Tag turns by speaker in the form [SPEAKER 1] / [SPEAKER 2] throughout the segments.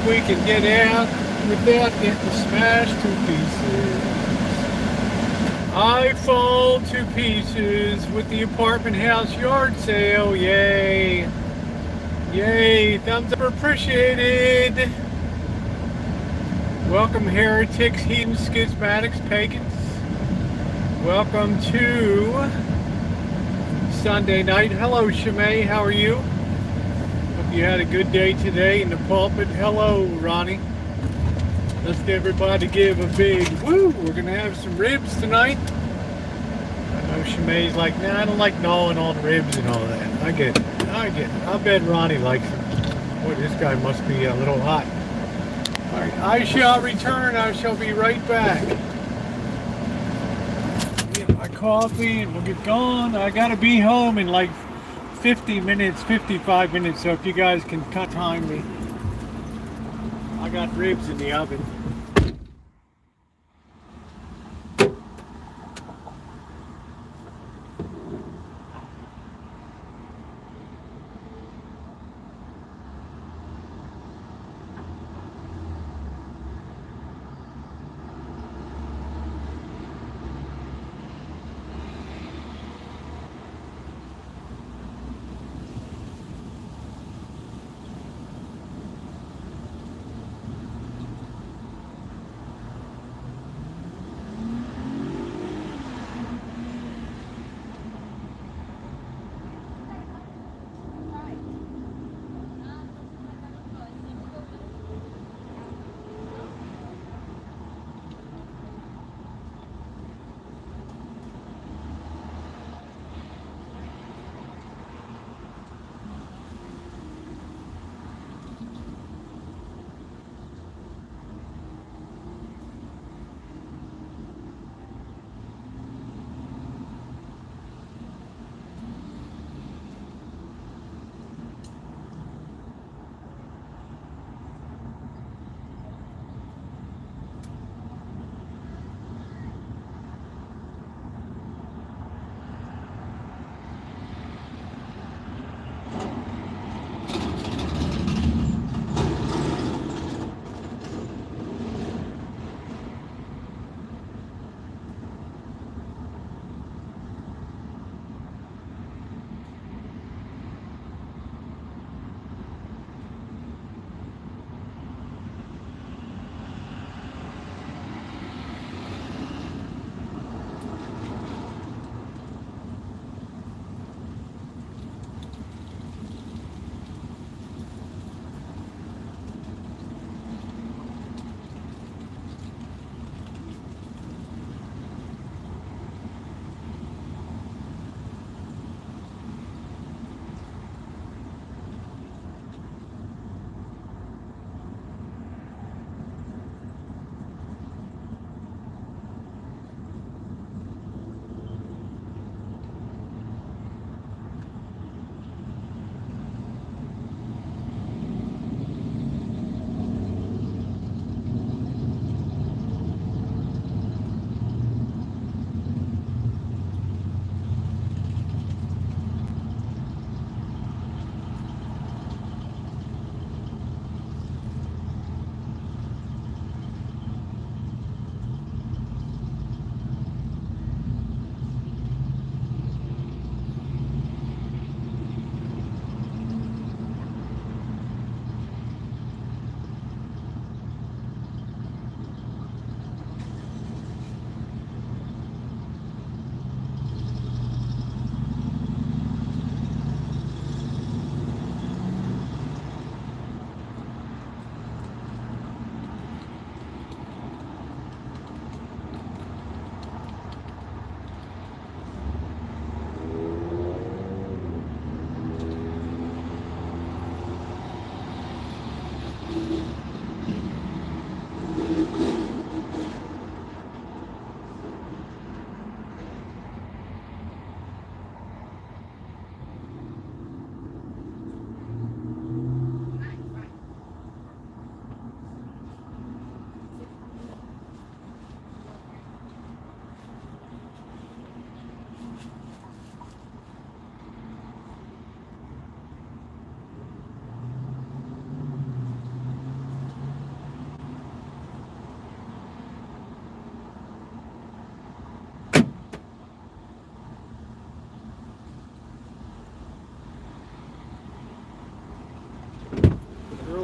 [SPEAKER 1] we can get out without getting smashed to pieces. I fall to pieces with the apartment house yard sale. Yay! Yay! Thumbs up appreciated. Welcome heretics, heathens, schismatics, pagans. Welcome to Sunday night. Hello, Shimei. How are you? Hope you had a good day today in the pulpit. Hello, Ronnie. Let's everybody give a big woo. We're going to have some ribs tonight. I know Shimei's like, nah, I don't like gnawing on ribs and all that. I get it. I bet Ronnie likes them. Boy, this guy must be a little hot. All right, I shall return. I shall be right back. Get my coffee and we'll get going. I gotta be home in like 50 minutes, 55 minutes. So if you guys can cut time me, I got ribs in the oven.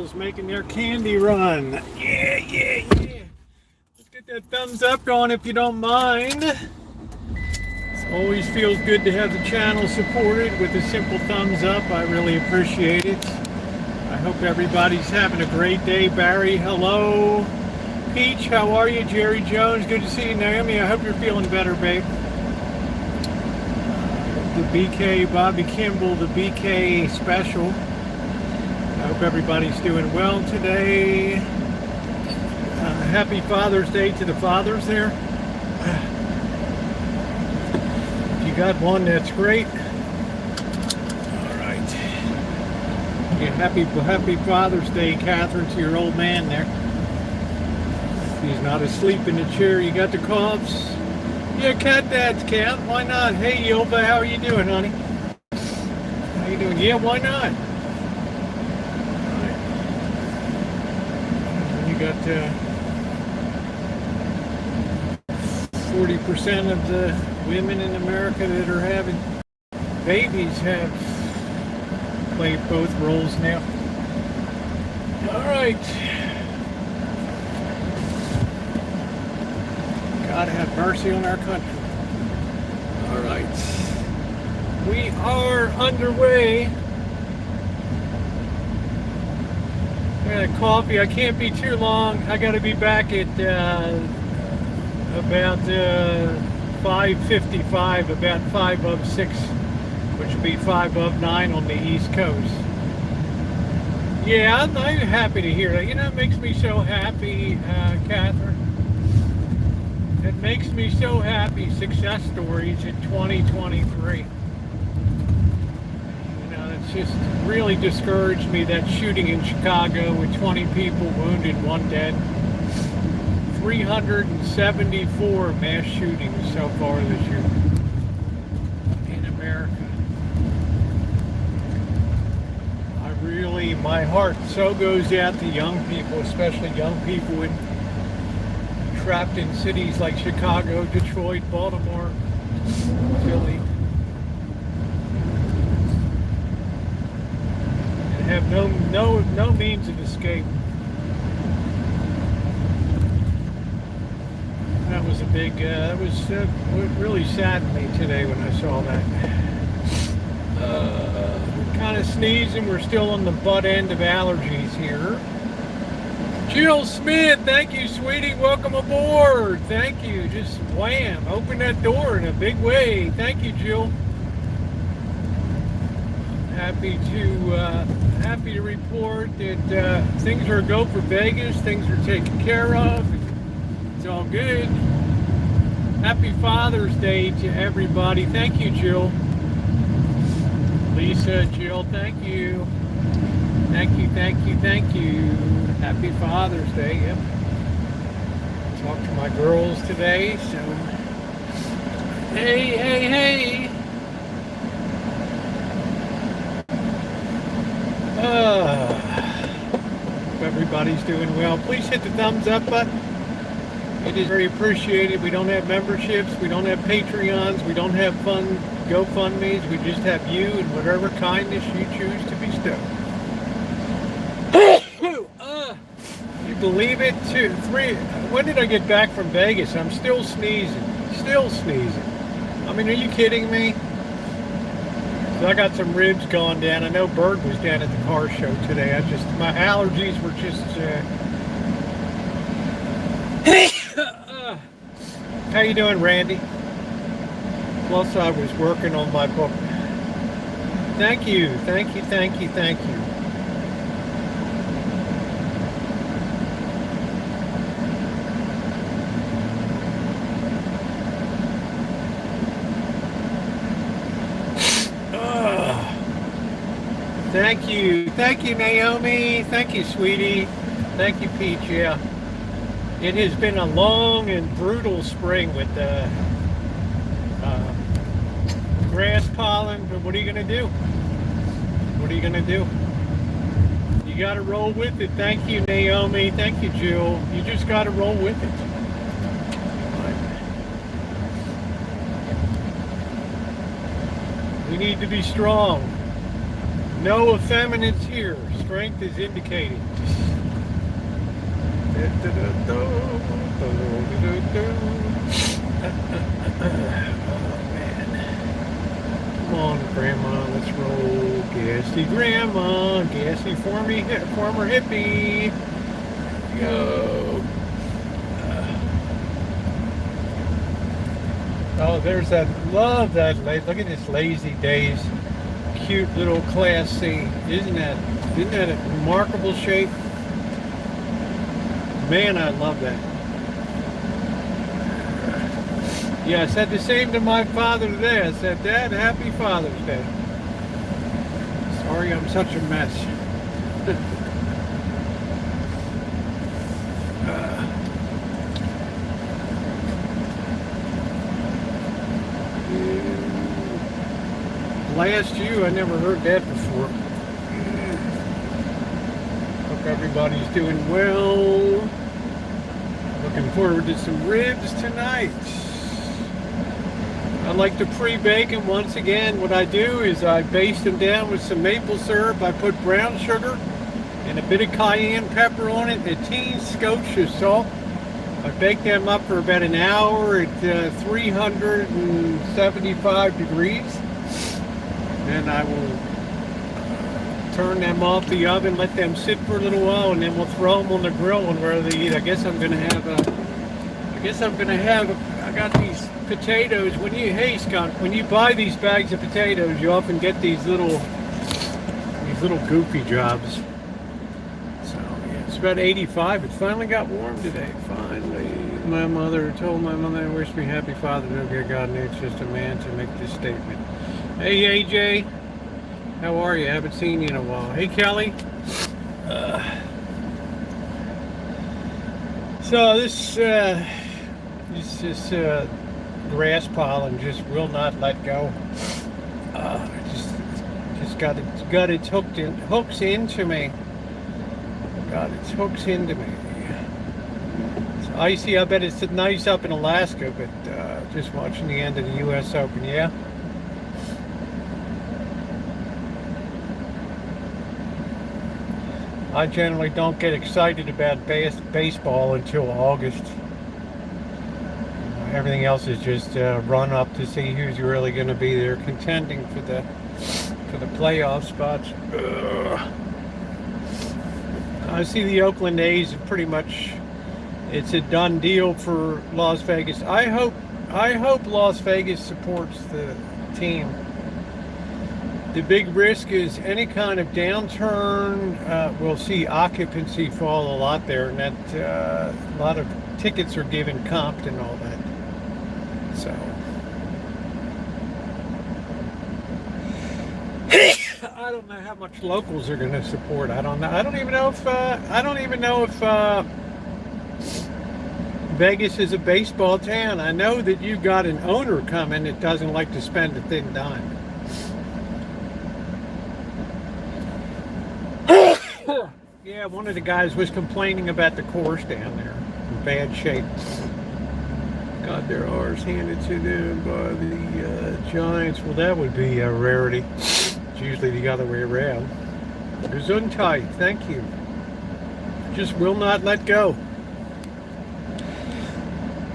[SPEAKER 1] girls making their candy run. Yeah, yeah, yeah. Let's get that thumbs up going if you don't mind. It always feels good to have the channel supported with a simple thumbs up. I really appreciate it. I hope everybody's having a great day. Barry, hello. Peach, how are you? Jerry Jones, good to see you. Naomi, I hope you're feeling better, babe. The BK, Bobby Kimball, the BK special. I hope everybody's doing well today. Happy Father's Day to the fathers there. If you got one, that's great. All right. Yeah, happy Father's Day, Catherine, to your old man there. He's not asleep in the chair. You got the coughs? Yeah, cat dad's cat. Why not? Hey, Yoba, how are you doing, honey? How you doing? Yeah, why not? You got 40% of the women in America that are having babies have played both roles now. All right. God have mercy on our country. All right. We are underway. I got coffee. I can't be too long. I got to be back at about 5:55, about 5 of 6, which will be 5 of 9 on the East Coast. Yeah, I'm happy to hear that. You know, it makes me so happy, Catherine. It makes me so happy, success stories in 2023. You know, it's just really discouraged me, that shooting in Chicago with 20 people wounded, 1 dead. 374 mass shootings so far this year in America. My heart so goes out to young people, especially young people trapped in cities like Chicago, Detroit, Baltimore, Philly, and have no means of escape. That was a big. That was really saddened me today when I saw that. Kind of sneezing. We're still on the butt end of allergies here. Jill Smith, thank you, sweetie. Welcome aboard. Thank you. Just wham, open that door in a big way. Thank you, Jill. Happy to report that things are a go for Vegas. Things are taken care of. It's all good. Happy Father's Day to everybody. Thank you, Jill. Lisa, Jill, thank you. Thank you, thank you, thank you. Happy Father's Day, yep. Talked to my girls today, so. Hey, hey, hey. Hope everybody's doing well. Please hit the thumbs up button. It is very appreciated. We don't have memberships, we don't have Patreons, we don't have fun GoFundMes, we just have you and whatever kindness you choose to bestow. You believe it? 2, 3. When did I get back from Vegas? I'm still sneezing. Still sneezing. I mean, are you kidding me? So I got some ribs going down. I know Bird was down at the car show today. My allergies were just... How you doing, Randy? Plus, I was working on my book. Thank you, thank you, thank you, thank you. Thank you, Naomi. Thank you, sweetie. Thank you, Peach. Yeah. It has been a long and brutal spring with grass pollen, but what are you going to do? What are you going to do? You got to roll with it. Thank you, Naomi. Thank you, Jill. You just got to roll with it. We need to be strong. No effeminate tears. strength is indicated. Come on, Grandma, let's roll. Gassy Grandma, gassy former hippie. Go. Oh, there's that. Love that. Look at this Lazy Days. Cute little Class C. Isn't that a remarkable shape? Man, I love that. Yeah, I said the same to my father today. I said, Dad, happy Father's Day. Sorry I'm such a mess. Blast you, I never heard that before. Hope everybody's doing well. Looking forward to some ribs tonight. I like to pre-bake them once again. What I do is I baste them down with some maple syrup. I put brown sugar and a bit of cayenne pepper on it, and a teaspoon of salt. I bake them up for about an hour at 375 degrees. Then I will turn them off the oven, let them sit for a little while, and then we'll throw them on the grill and where they eat. I got these potatoes. Hey Scott, when you buy these bags of potatoes, you often get these little goofy jobs. So yeah, it's about 85. It finally got warm today. Finally. My mother told my mother, "Wish me happy Father's Day, dear God, and it's just a man to make this statement." Hey AJ, how are you? Haven't seen you in a while. Hey Kelly. So this grass pollen just will not let go. Just got its hooks into me. Got its hooks into me. It's icy. I bet it's nice up in Alaska, but just watching the end of the U.S. Open, yeah. I generally don't get excited about baseball until August. Everything else is just run up to see who's really going to be there contending for the playoff spots. I see the Oakland A's pretty much. It's a done deal for Las Vegas. I hope Las Vegas supports the team. The big risk is any kind of downturn. We'll see occupancy fall a lot there, and that a lot of tickets are given comped and all that. So I don't know how much locals are going to support. I don't know. I don't even know if Vegas is a baseball town. I know that you've got an owner coming that doesn't like to spend a thin dime. Yeah, one of the guys was complaining about the course down there in bad shape. Got their R's handed to them by the Giants. Well, that would be a rarity. It's usually the other way around. Gesundheit, thank you. Just will not let go.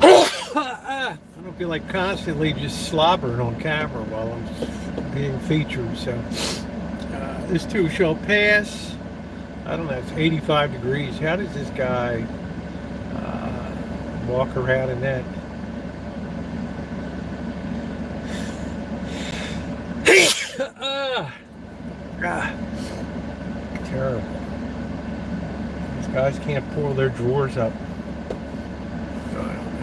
[SPEAKER 1] I don't feel like constantly just slobbering on camera while I'm being featured. So this too shall pass. I don't know, it's 85 degrees. How does this guy walk around in that? Terrible. These guys can't pull their drawers up. I don't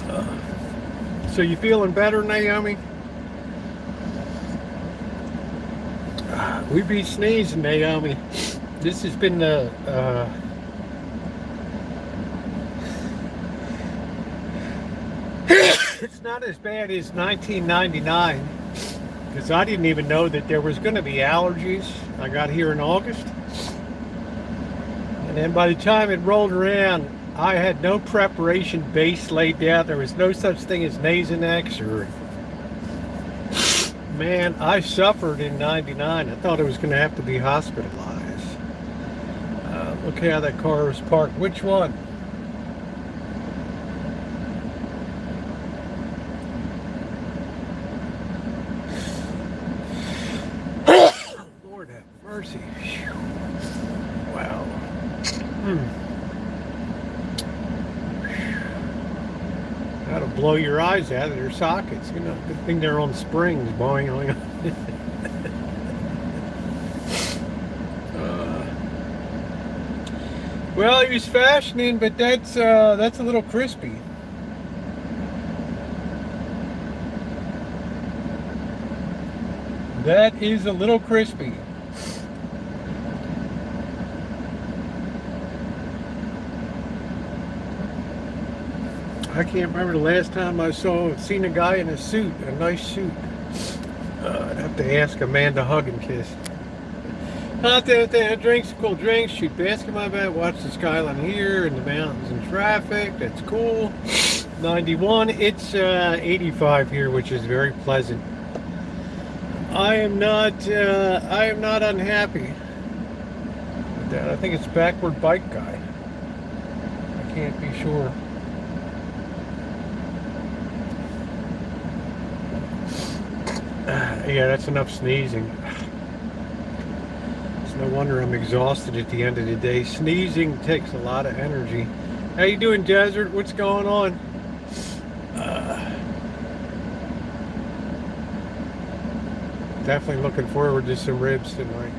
[SPEAKER 1] know. So you feeling better, Naomi? We be sneezing, Naomi. This has been the it's not as bad as 1999, because I didn't even know that there was going to be allergies. I got here in August, and then by the time it rolled around, I had no preparation base laid down. There was no such thing as Nasonex or Man, I suffered in 99. I thought I was going to have to be hospitalized. Look how that car was parked. Which one? Lord have mercy. Wow. That'll blow your eyes out of their sockets. You know, good thing they're on springs, boing. Well, he was fashioning, but that's a little crispy. That is a little crispy. I can't remember the last time I seen a guy in a suit, a nice suit. I'd have to ask a man to hug and kiss. Out there, drinks, cool drinks, shoot basketball bat, watch the skyline here and the mountains and traffic. That's cool. 91. It's 85 here, which is very pleasant. I am not unhappy with that. I think it's backward bike guy. I can't be sure. Yeah, that's enough sneezing. It's no wonder I'm exhausted at the end of the day. Sneezing takes a lot of energy. How you doing, Desert? What's going on? Definitely looking forward to some ribs tonight.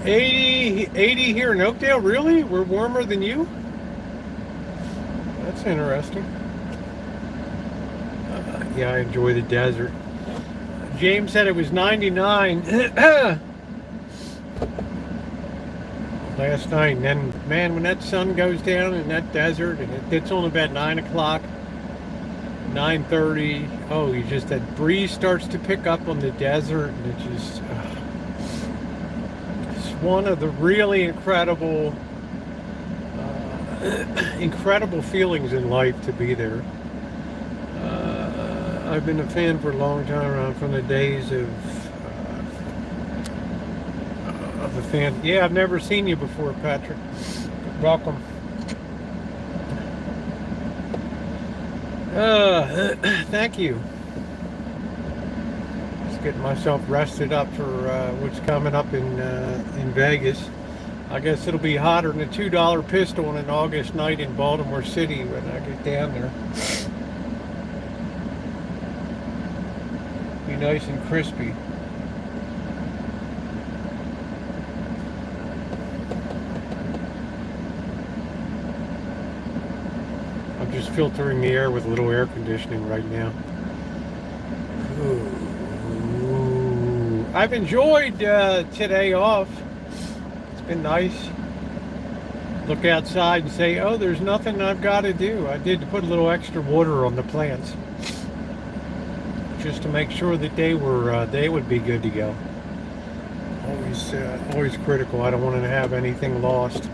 [SPEAKER 1] 80 here in Oakdale? Really? We're warmer than you? That's interesting. Yeah, I enjoy the desert. James said it was 99 last night, and then, man, when that sun goes down in that desert, and it's only about 9 o'clock, 9:30, oh, that breeze starts to pick up on the desert, and it just, it's one of the really incredible feelings in life to be there. I've been a fan for a long time, from the days of the fan. Yeah, I've never seen you before, Patrick. Welcome. Thank you. Just getting myself rested up for what's coming up in Vegas. I guess it'll be hotter than a $2 pistol on an August night in Baltimore City when I get down there. Be nice and crispy. I'm just filtering the air with a little air conditioning right now. Ooh. I've enjoyed today off. It's been nice. Look outside and say, oh, there's nothing I've got to do. I did put a little extra water on the plants, just to make sure that they would be good to go. Always critical. I don't want to have anything lost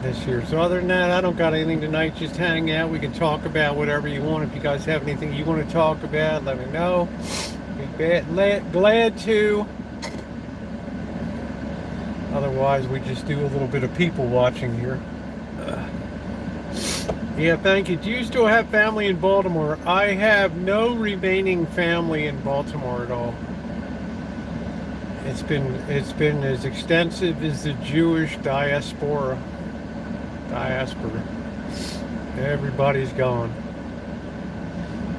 [SPEAKER 1] this year. So other than that, I don't got anything tonight. Just hang out. We can talk about whatever you want. If you guys have anything you want to talk about, let me know. Be glad to. Otherwise, we just do a little bit of people watching here. Yeah, thank you. Do you still have family in Baltimore? I have no remaining family in Baltimore at all. It's been as extensive as the Jewish diaspora. Everybody's gone.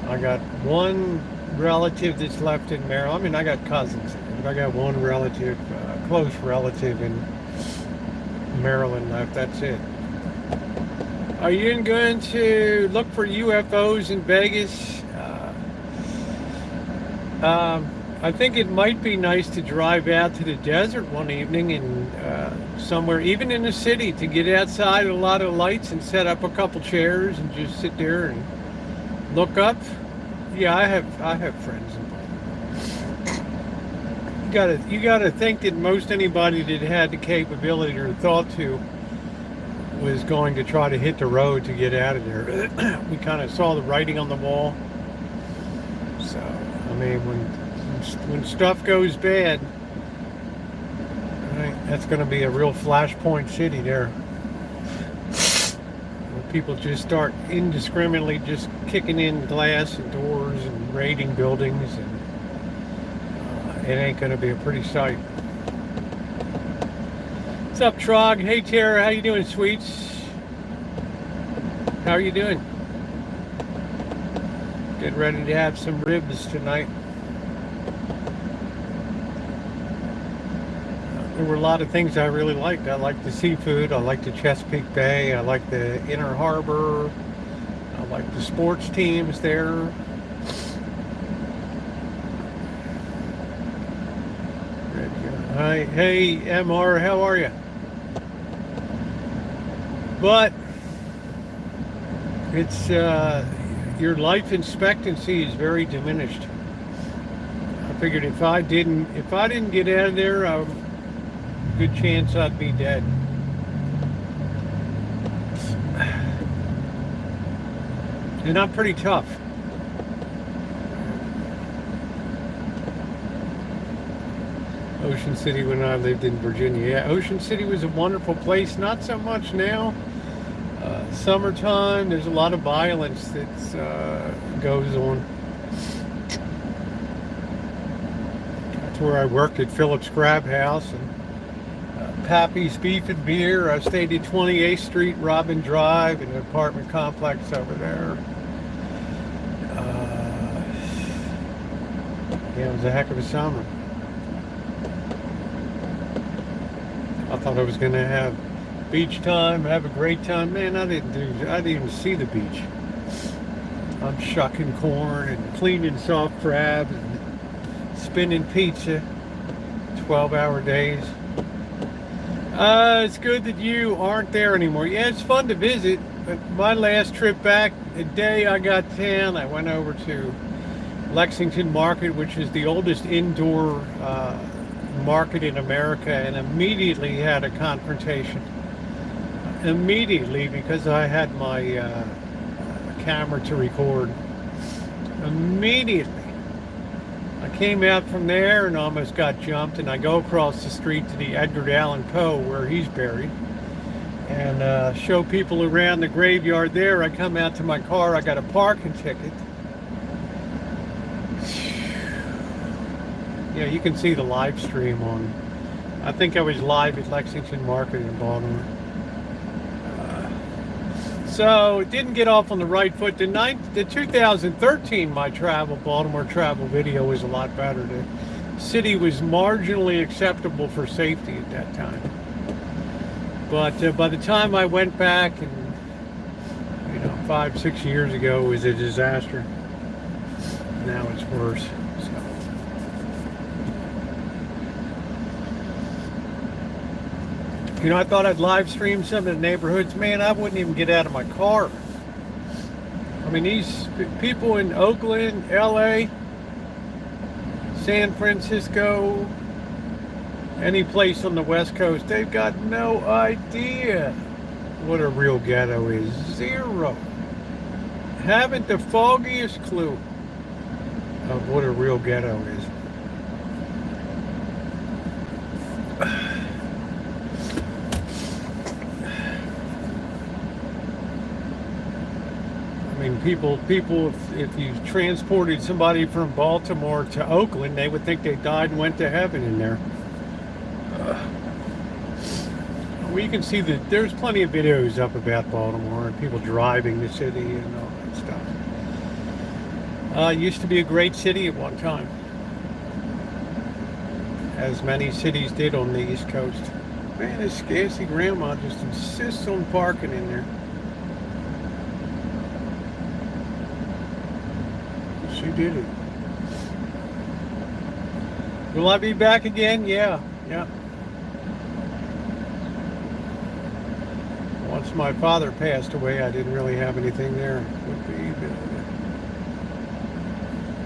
[SPEAKER 1] I got one relative that's left in Maryland. I mean, I got cousins, but I got one relative, close relative in Maryland left. That's it. Are you going to look for UFOs in Vegas? I think it might be nice to drive out to the desert one evening and somewhere, even in the city, to get outside a lot of lights and set up a couple chairs and just sit there and look up. Yeah, I have friends in Baltimore. You gotta think that most anybody that had the capability or thought to was going to try to hit the road to get out of there. We kind of saw the writing on the wall. So I mean, when stuff goes bad, right, that's going to be a real flashpoint city there. Where people just start indiscriminately just kicking in glass and doors and raiding buildings, and it ain't going to be a pretty sight. What's up, Trog? Hey, Tara. How you doing, sweets? How are you doing? Getting ready to have some ribs tonight. There were a lot of things I really liked. I liked the seafood. I liked the Chesapeake Bay. I liked the Inner Harbor. I liked the sports teams there. Hi, hey, MR, how are you? But it's your life expectancy is very diminished. I figured if I didn't get out of there, good chance I'd be dead. And I'm pretty tough. Ocean City when I lived in Virginia. Yeah, Ocean City was a wonderful place. Not so much now. Summertime, there's a lot of violence that goes on. That's where I worked at Phillips Crab House and Pappy's Beef and Beer. I stayed at 28th Street, Robin Drive, in an apartment complex over there. Yeah, it was a heck of a summer. I thought I was going to have beach time, have a great time. Man, I didn't even see the beach. I'm shucking corn and cleaning soft crab and spinning pizza. 12-hour days. It's good that you aren't there anymore. Yeah, it's fun to visit, but my last trip back, the day I got tan, I went over to Lexington Market, which is the oldest indoor market in America, and immediately had a confrontation. Immediately, because I had my camera to record. Immediately. I came out from there and almost got jumped, and I go across the street to the Edgar Allan Poe where he's buried, and show people around the graveyard there. I come out to my car, I got a parking ticket. Yeah, you can see the live stream on. I think I was live at Lexington Market in Baltimore. So it didn't get off on the right foot. The 2013 my Baltimore travel video was a lot better. The city was marginally acceptable for safety at that time. But by the time I went back, and 5-6 years ago, it was a disaster. Now it's worse. I thought I'd live stream some of the neighborhoods. Man, I wouldn't even get out of my car. I mean, these people in Oakland, LA, San Francisco, any place on the West Coast, they've got no idea what a real ghetto is. Zero. Haven't the foggiest clue of what a real ghetto is. I mean, people, if you transported somebody from Baltimore to Oakland, they would think they died and went to heaven in there. Well, you can see that there's plenty of videos up about Baltimore and people driving the city and all that stuff. It used to be a great city at one time, as many cities did on the East Coast. Man, this gassy grandma just insists on parking in there. She did it. Will I be back again? Yeah. Once my father passed away, I didn't really have anything there.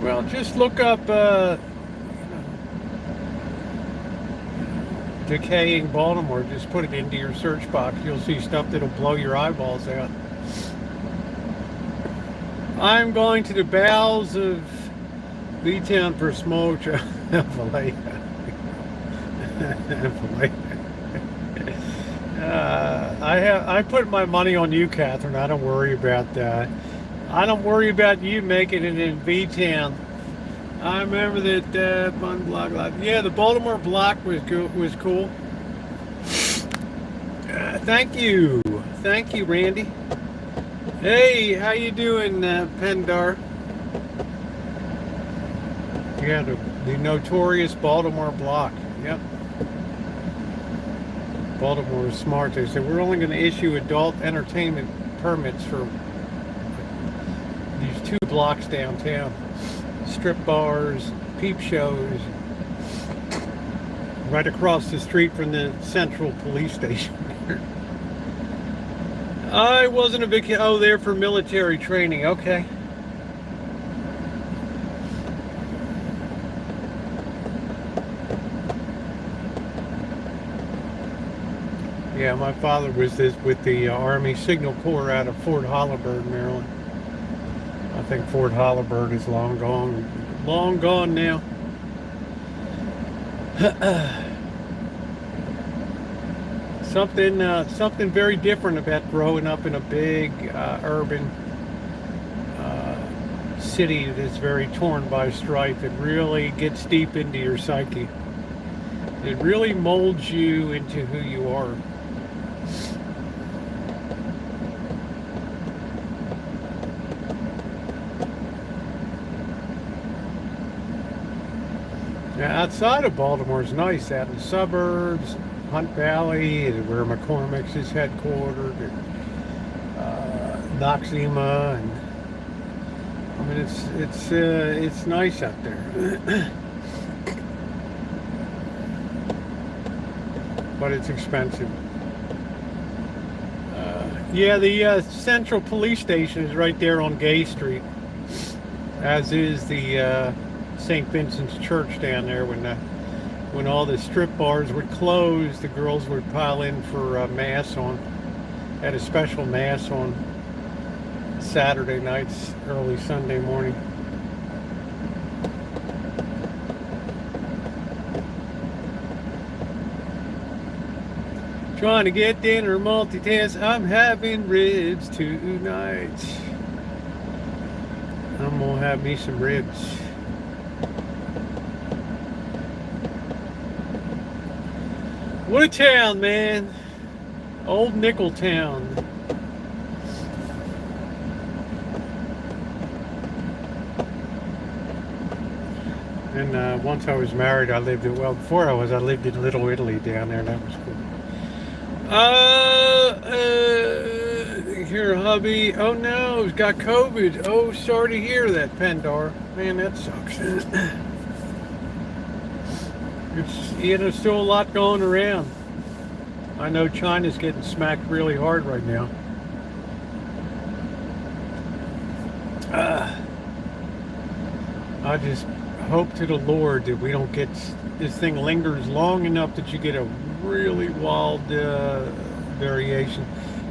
[SPEAKER 1] Well, just look up decaying Baltimore. Just put it into your search box. You'll see stuff that'll blow your eyeballs out. I'm going to the bowels of B-Town for small filet. Filet. I put my money on you, Catherine. I don't worry about that. I don't worry about you making it in B-Town. I remember that fun block. Yeah, the Baltimore block was cool. Thank you, Randy. Hey, how you doing, Pendar? Yeah, the notorious Baltimore block. Yep. Baltimore is smart. They said we're only going to issue adult entertainment permits for these 2 blocks downtown. Strip bars, peep shows, right across the street from the Central Police Station. I wasn't a big kid. Oh, there for military training. Okay. Yeah, my father was with the Army Signal Corps out of Fort Holabird, Maryland. I think Fort Holabird is long gone now. Something very different about growing up in a big urban city that's very torn by strife. It really gets deep into your psyche. It really molds you into who you are. Now, outside of Baltimore is nice, out in the suburbs, Hunt Valley, where McCormick's is headquartered, and Noxema, and I mean it's nice out there, but it's expensive. Yeah, the Central Police Station is right there on Gay Street, as is the St. Vincent's Church down there. When all the strip bars would close, the girls would pile in for mass had a special mass on Saturday nights, early Sunday morning. Trying to get dinner, multitask. I'm having ribs tonight. I'm gonna have me some ribs. What a town, man. Old Nickel Town. And once I was married, before I lived in Little Italy down there. That was cool. Here, hubby. Oh no, he's got COVID. Oh, sorry to hear that, Pendar. Man, that sucks. It's, still a lot going around. I know China's getting smacked really hard right now. I just hope to the Lord that we don't get, this thing lingers long enough that you get a really wild variation.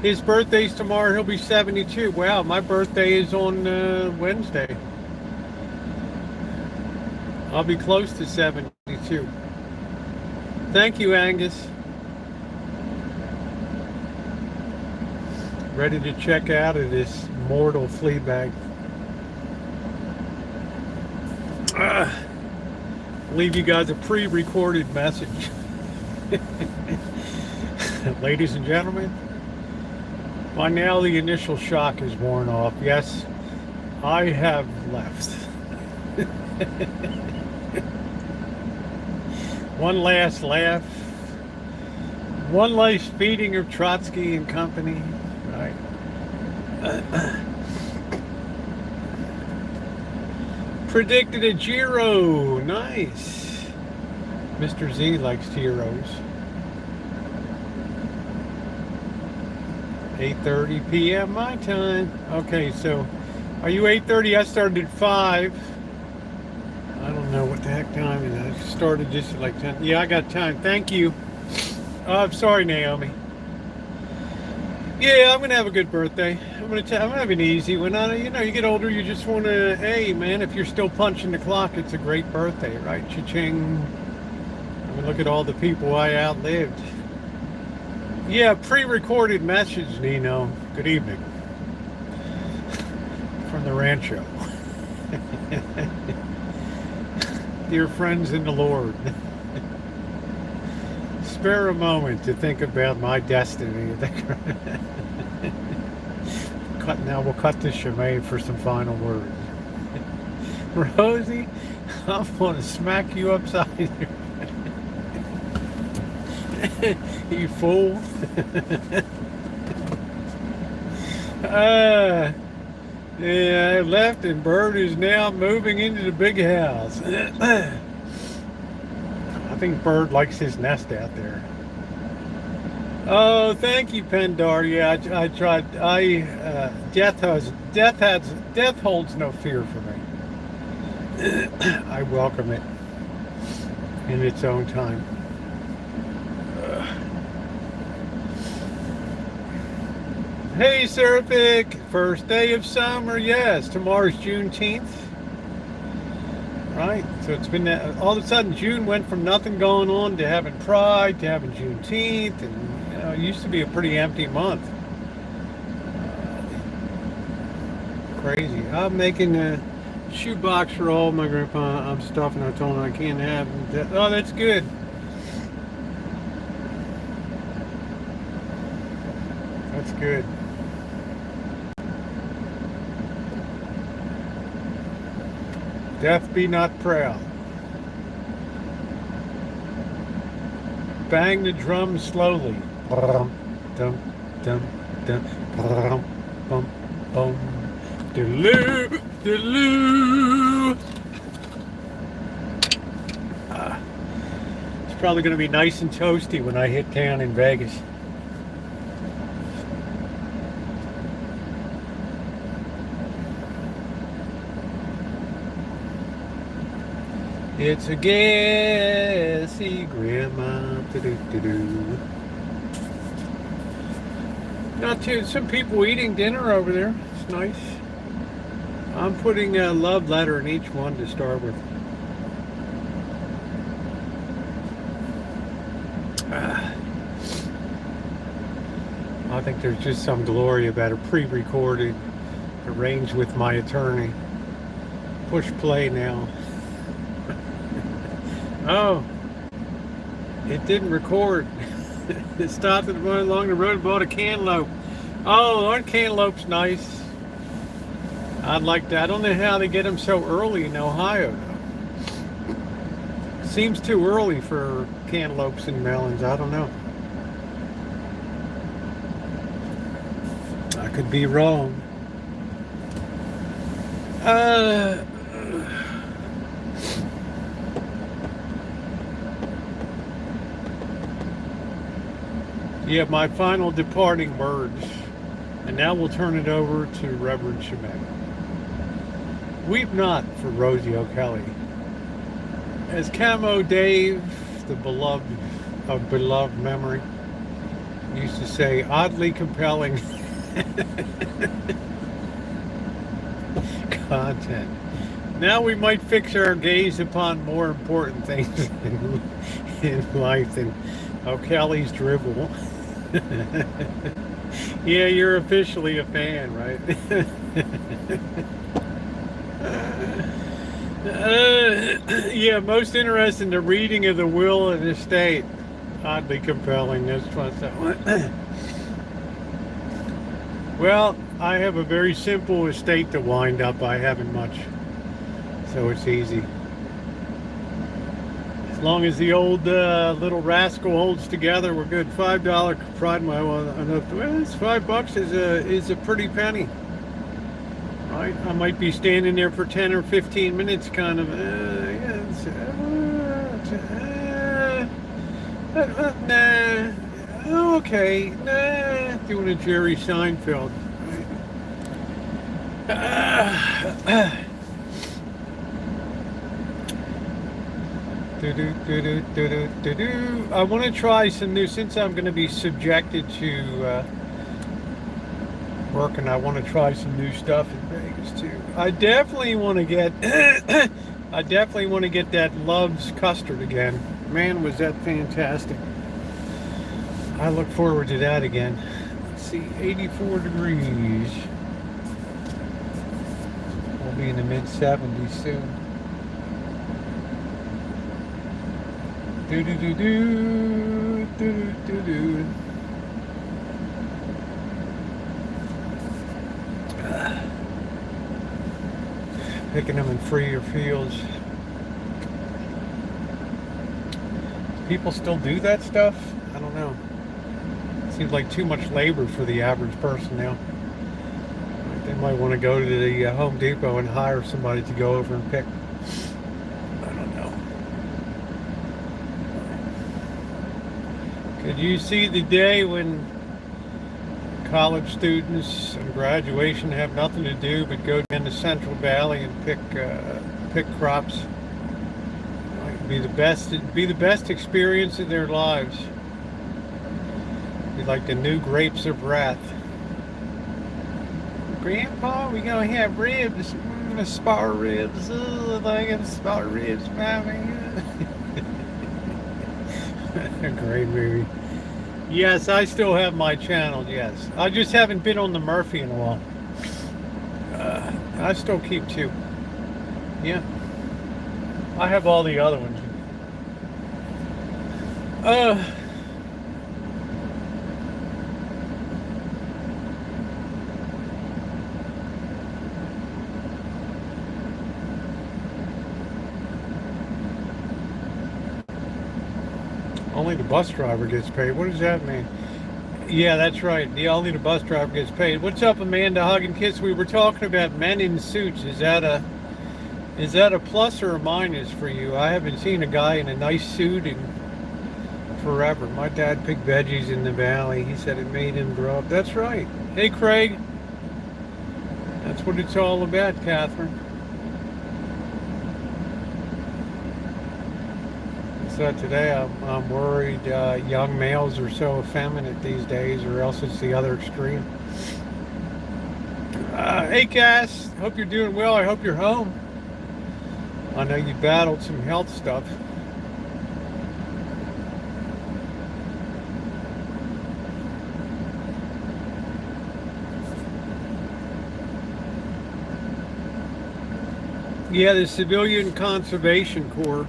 [SPEAKER 1] His birthday's tomorrow. He'll be 72. Wow, my birthday is on Wednesday. I'll be close to 72. Thank you, Angus. Ready to check out of this mortal flea bag. Leave you guys a pre-recorded message. Ladies and gentlemen, by now the initial shock is worn off. Yes, I have left. One last laugh. One last feeding of Trotsky and company. Right. Predicted a Giro. Nice. Mr. Z likes Giros. 8:30 p.m. my time. Okay, so are you 8:30? I started at 5. I don't know what the heck time is. I started just at like 10. Yeah, I got time. Thank you. I'm sorry, Naomi. Yeah, I'm gonna have a good birthday. I'm gonna have an easy one. You know, you get older, you just want to. Hey, man, if you're still punching the clock, it's a great birthday, right? Cha-ching. I mean, look at all the people I outlived. Yeah, pre-recorded message, Nino. Good evening from the Rancho. Dear friends in the Lord, spare a moment to think about my destiny. Now we'll cut to Shemay for some final words. Rosie, I'm going to smack you upside your you fool. Yeah, I left and Bird is now moving into the big house. I think Bird likes his nest out there. Oh, thank you, Pendar. Yeah, I tried. Death holds no fear for me. I welcome it in its own time. Hey, Seraphic! First day of summer, yes. Tomorrow's Juneteenth. Right? So it's been all of a sudden June went from nothing going on to having Pride to having Juneteenth, and you know, it used to be a pretty empty month. Crazy. I'm making a shoebox for all my grandpa. I'm stuffing. I told him I can't have them. Oh, that's good. That's good. Death be not proud. Bang the drum slowly. Dum, dum, dum, dum, bum, bum. Deloo, deloo. It's probably going to be nice and toasty when I hit town in Vegas. It's a gassy grandma. Not too. Some people eating dinner over there. It's nice. I'm putting a love letter in each one to start with. I think there's just some glory about a pre-recorded, arranged with my attorney. Push play now. Oh, it didn't record. It stopped and went along the road and bought a cantaloupe. Oh, aren't cantaloupes nice? I'd like that. I don't know how they get them so early in Ohio, though. Seems too early for cantaloupes and melons. I don't know. I could be wrong. Yeah, my final departing words. And now we'll turn it over to Reverend Shemay. Weep not for Rosieokelly. As Camo Dave, the beloved of beloved memory, used to say, oddly compelling content. Now we might fix our gaze upon more important things in life than O'Kelly's dribble. Yeah, you're officially a fan, right? Yeah, most interesting, the reading of the will and estate. Oddly compelling. That's what's that one. Well, I have a very simple estate to wind up. I haven't much, so it's easy. As long as the old little rascal holds together, we're good. $5 pride my enough. Well, it's $5 is a pretty penny, right? I might be standing there for 10 or 15 minutes, kind of. Nah. Okay. Nah. Doing a Jerry Seinfeld. I want to try some new, since I'm going to be subjected to working. I want to try some new stuff in Vegas too. I definitely want to get I definitely want to get that Love's custard again. Man, was that fantastic. I look forward to that again. Let's see, 84 degrees. We'll be in the mid 70s soon. Do do do do do do do. Picking them in freer fields. People still do that stuff? I don't know. Seems like too much labor for the average person now. They might want to go to the Home Depot and hire somebody to go over and pick. I don't know. Could you see the day when college students and graduation have nothing to do but go in the Central Valley and pick crops? It'd be the best experience of their lives. Be like the new grapes of wrath. Grandpa, we gonna have ribs, spar ribs. Oh, I got spar ribs, mommy. A great movie. Yes, I still have my channel, yes. I just haven't been on the Murphy in a while. I still keep two. Yeah. I have all the other ones. Only the bus driver gets paid. What does that mean? Yeah, that's right. Only the bus driver gets paid. What's up, Amanda? Hug and kiss. We were talking about men in suits. Is that a plus or a minus for you? I haven't seen a guy in a nice suit in forever. My dad picked veggies in the valley. He said it made him grow up. That's right. Hey, Craig. That's what it's all about, Catherine. So today I'm worried young males are so effeminate these days, or else it's the other extreme. Hey Cass, hope you're doing well. I hope you're home. I know you battled some health stuff. Yeah, the Civilian Conservation Corps.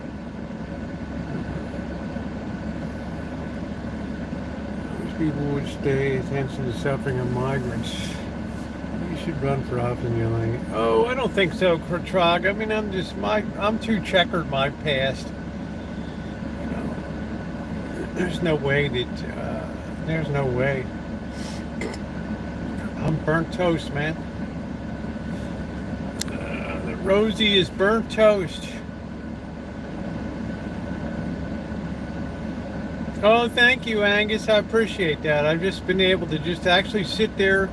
[SPEAKER 1] People would stay attention to suffering of migrants. You should run for office in your lane. Oh, I don't think so, Trog. I mean, I'm too checkered my past. You know, there's no way that, there's no way. I'm burnt toast, man. Rosie is burnt toast. Oh, thank you, Angus. I appreciate that. I've just been able to just actually sit there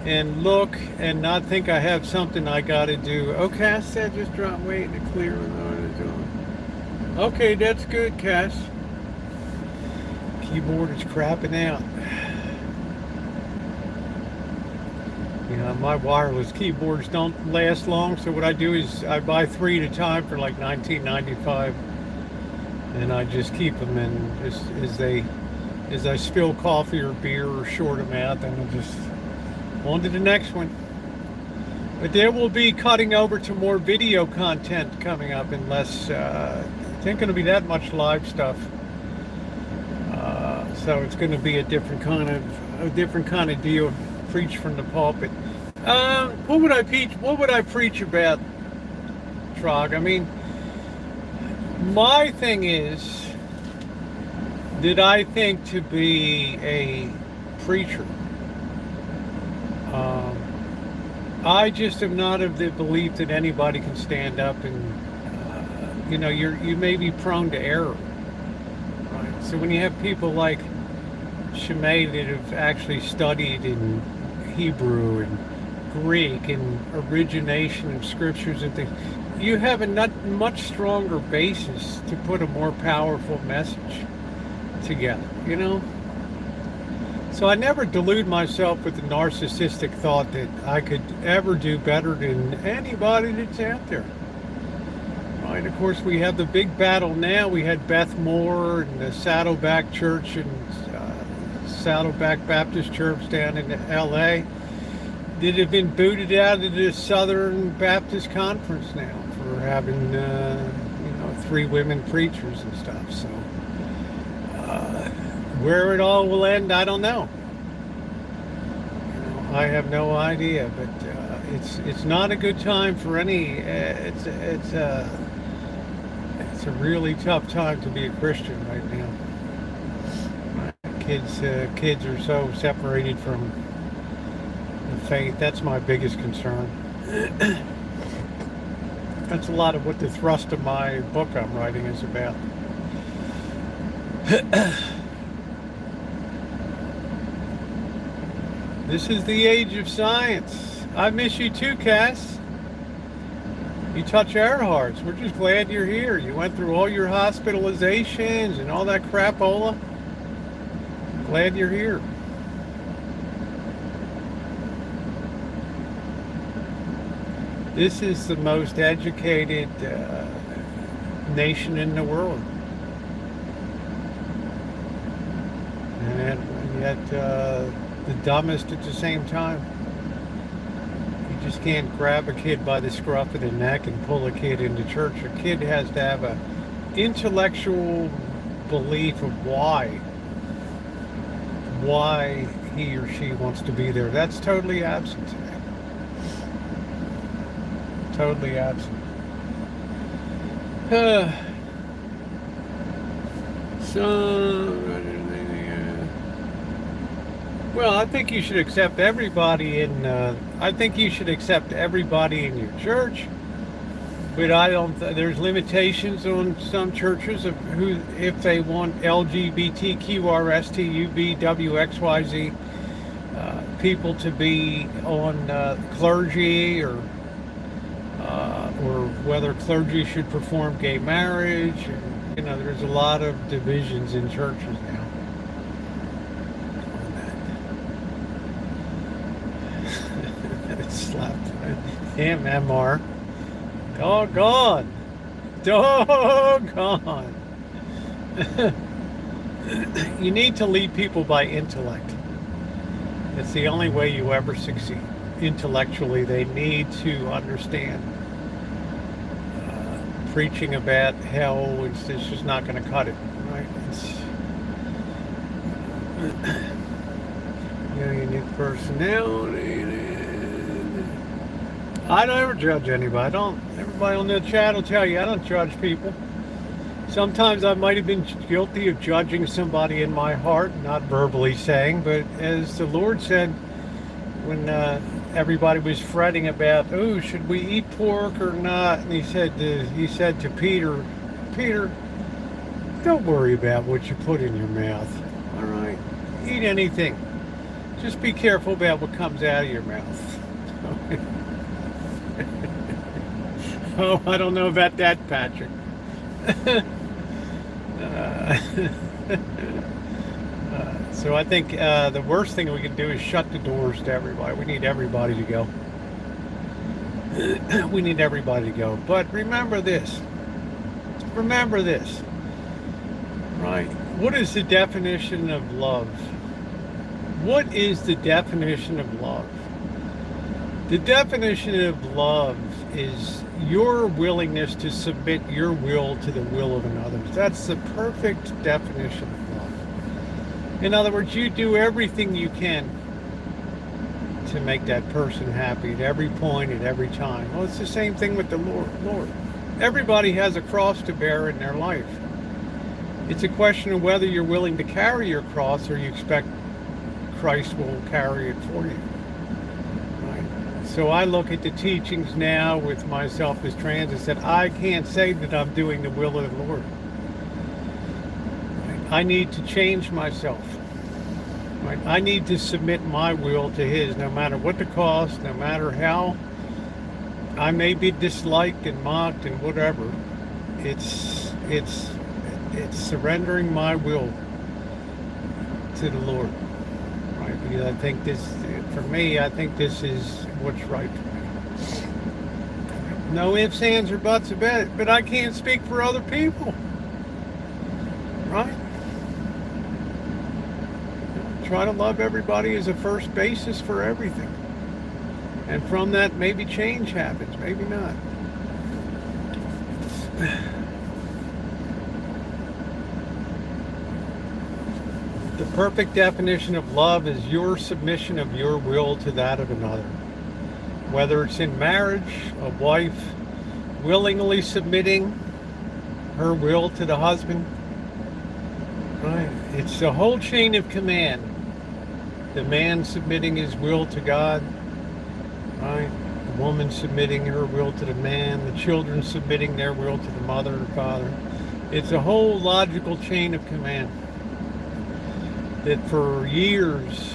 [SPEAKER 1] and look and not think I have something I got to do. Okay, Cass said just drop weight in the clear. Okay, that's good, Cass. Keyboard is crapping out. You know, my wireless keyboards don't last long, so what I do is I buy 3 at a time for like $19.95. And I just keep them, and just as I spill coffee or beer or short them out, then I'll just on to the next one. But there will be cutting over to more video content coming up, and less. It ain't going to be that much live stuff. So it's going to be a different kind of deal. Preach from the pulpit. What would I preach about, Trog? I mean, my thing is that I think to be a preacher, I just am not of the belief that anybody can stand up and, you know, you may be prone to error, right? So when you have people like Shimei that have actually studied in Hebrew and Greek and origination of scriptures and things, you have a much stronger basis to put a more powerful message together, you know? So I never delude myself with the narcissistic thought that I could ever do better than anybody that's out there. Right? Of course, we have the big battle now. We had Beth Moore and the Saddleback Church and Saddleback Baptist Church down in LA that have been booted out of the Southern Baptist Conference now for having 3 women preachers and stuff. So where it all will end, I don't know. I have no idea, but it's not a good time for any. It's a really tough time to be a Christian right now. Kids are so separated from the faith. That's my biggest concern. That's a lot of what the thrust of my book I'm writing is about. This is the age of science. I miss you too, Cass. You touch our hearts. We're just glad you're here. You went through all your hospitalizations and all that crapola. Glad you're here. This is the most educated nation in the world. And yet the dumbest at the same time. You just can't grab a kid by the scruff of the neck and pull a kid into church. A kid has to have an intellectual belief of why he or she wants to be there. That's totally absent today. Totally absent. Well, I think you should accept everybody in. I think you should accept everybody in your church, but I don't. There's limitations on some churches of who, if they want LGBTQRSTUVWXYZ people to be on clergy, or whether clergy should perform gay marriage. And, there's a lot of divisions in churches now. Slapped him, MR. Doggone. You need to lead people by intellect. It's the only way you ever succeed. Intellectually, they need to understand. Preaching about hell, it's just not going to cut it, right? Unique personality. I don't ever judge anybody. Everybody on the chat will tell you I don't judge people. Sometimes I might have been guilty of judging somebody in my heart, not verbally saying, but as the Lord said, when everybody was fretting about, oh, should we eat pork or not? And he said to Peter, don't worry about what you put in your mouth. All right, eat anything. Just be careful about what comes out of your mouth. Oh, I don't know about that, Patrick. So I think the worst thing we can do is shut the doors to everybody. We need everybody to go. We need everybody to go. But remember this. Right? What is the definition of love? What is the definition of love? The definition of love is your willingness to submit your will to the will of another. That's the perfect definition of love. In other words, you do everything you can to make that person happy at every point, at every time. Well, it's the same thing with the Lord. Everybody has a cross to bear in their life. It's a question of whether you're willing to carry your cross or you expect Christ will carry it for you. So I look at the teachings now with myself as trans and said, I can't say that I'm doing the will of the Lord. I need to change myself. I need to submit my will to His, no matter what the cost, no matter how I may be disliked and mocked and whatever. It's surrendering my will to the Lord. right? Because I think this, for me, I think this is what's right for me. No ifs, ands, or buts about it, but I can't speak for other people, right? Try to love everybody as a first basis for everything. And from that, maybe change happens, maybe not. The perfect definition of love is your submission of your will to that of another. Whether it's in marriage, a wife willingly submitting her will to the husband, right? It's the whole chain of command. The man submitting his will to God, right? The woman submitting her will to the man, the children submitting their will to the mother and father. It's a whole logical chain of command that for years,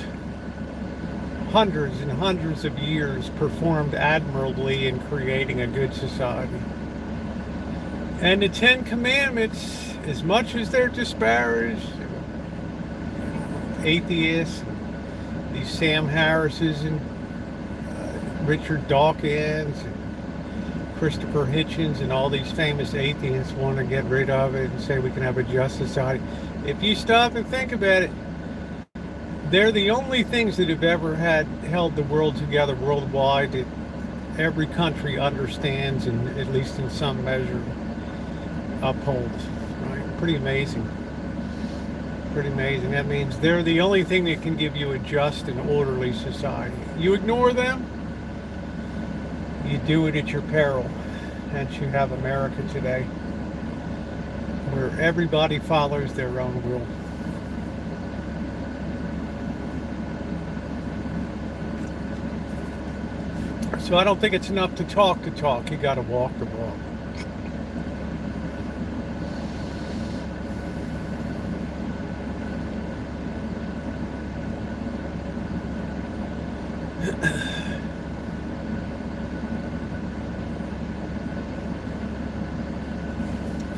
[SPEAKER 1] hundreds and hundreds of years, performed admirably in creating a good society. And the Ten Commandments, as much as they're disparaged, atheists, these Sam Harrises and Richard Dawkins and Christopher Hitchens and all these famous atheists want to get rid of it and say we can have a just society. If you stop and think about it, they're the only things that have ever held the world together worldwide that every country understands and at least in some measure upholds. Right? Pretty amazing. Pretty amazing. That means they're the only thing that can give you a just and orderly society. You ignore them, you do it at your peril. Hence you have America today, where everybody follows their own will. So I don't think it's enough to talk the talk. You got to walk the walk.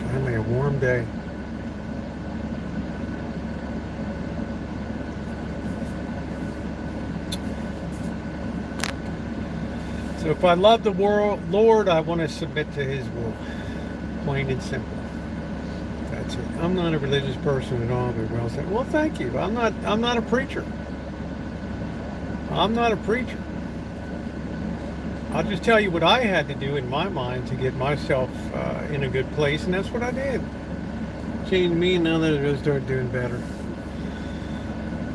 [SPEAKER 1] Finally, a warm day. So if I love the Lord, I want to submit to His will. Plain and simple. That's it. I'm not a religious person at all, but well said. Well, thank you. I'm not a preacher. I'm not a preacher. I'll just tell you what I had to do in my mind to get myself in a good place, and that's what I did. Changed me, and now that I start doing better.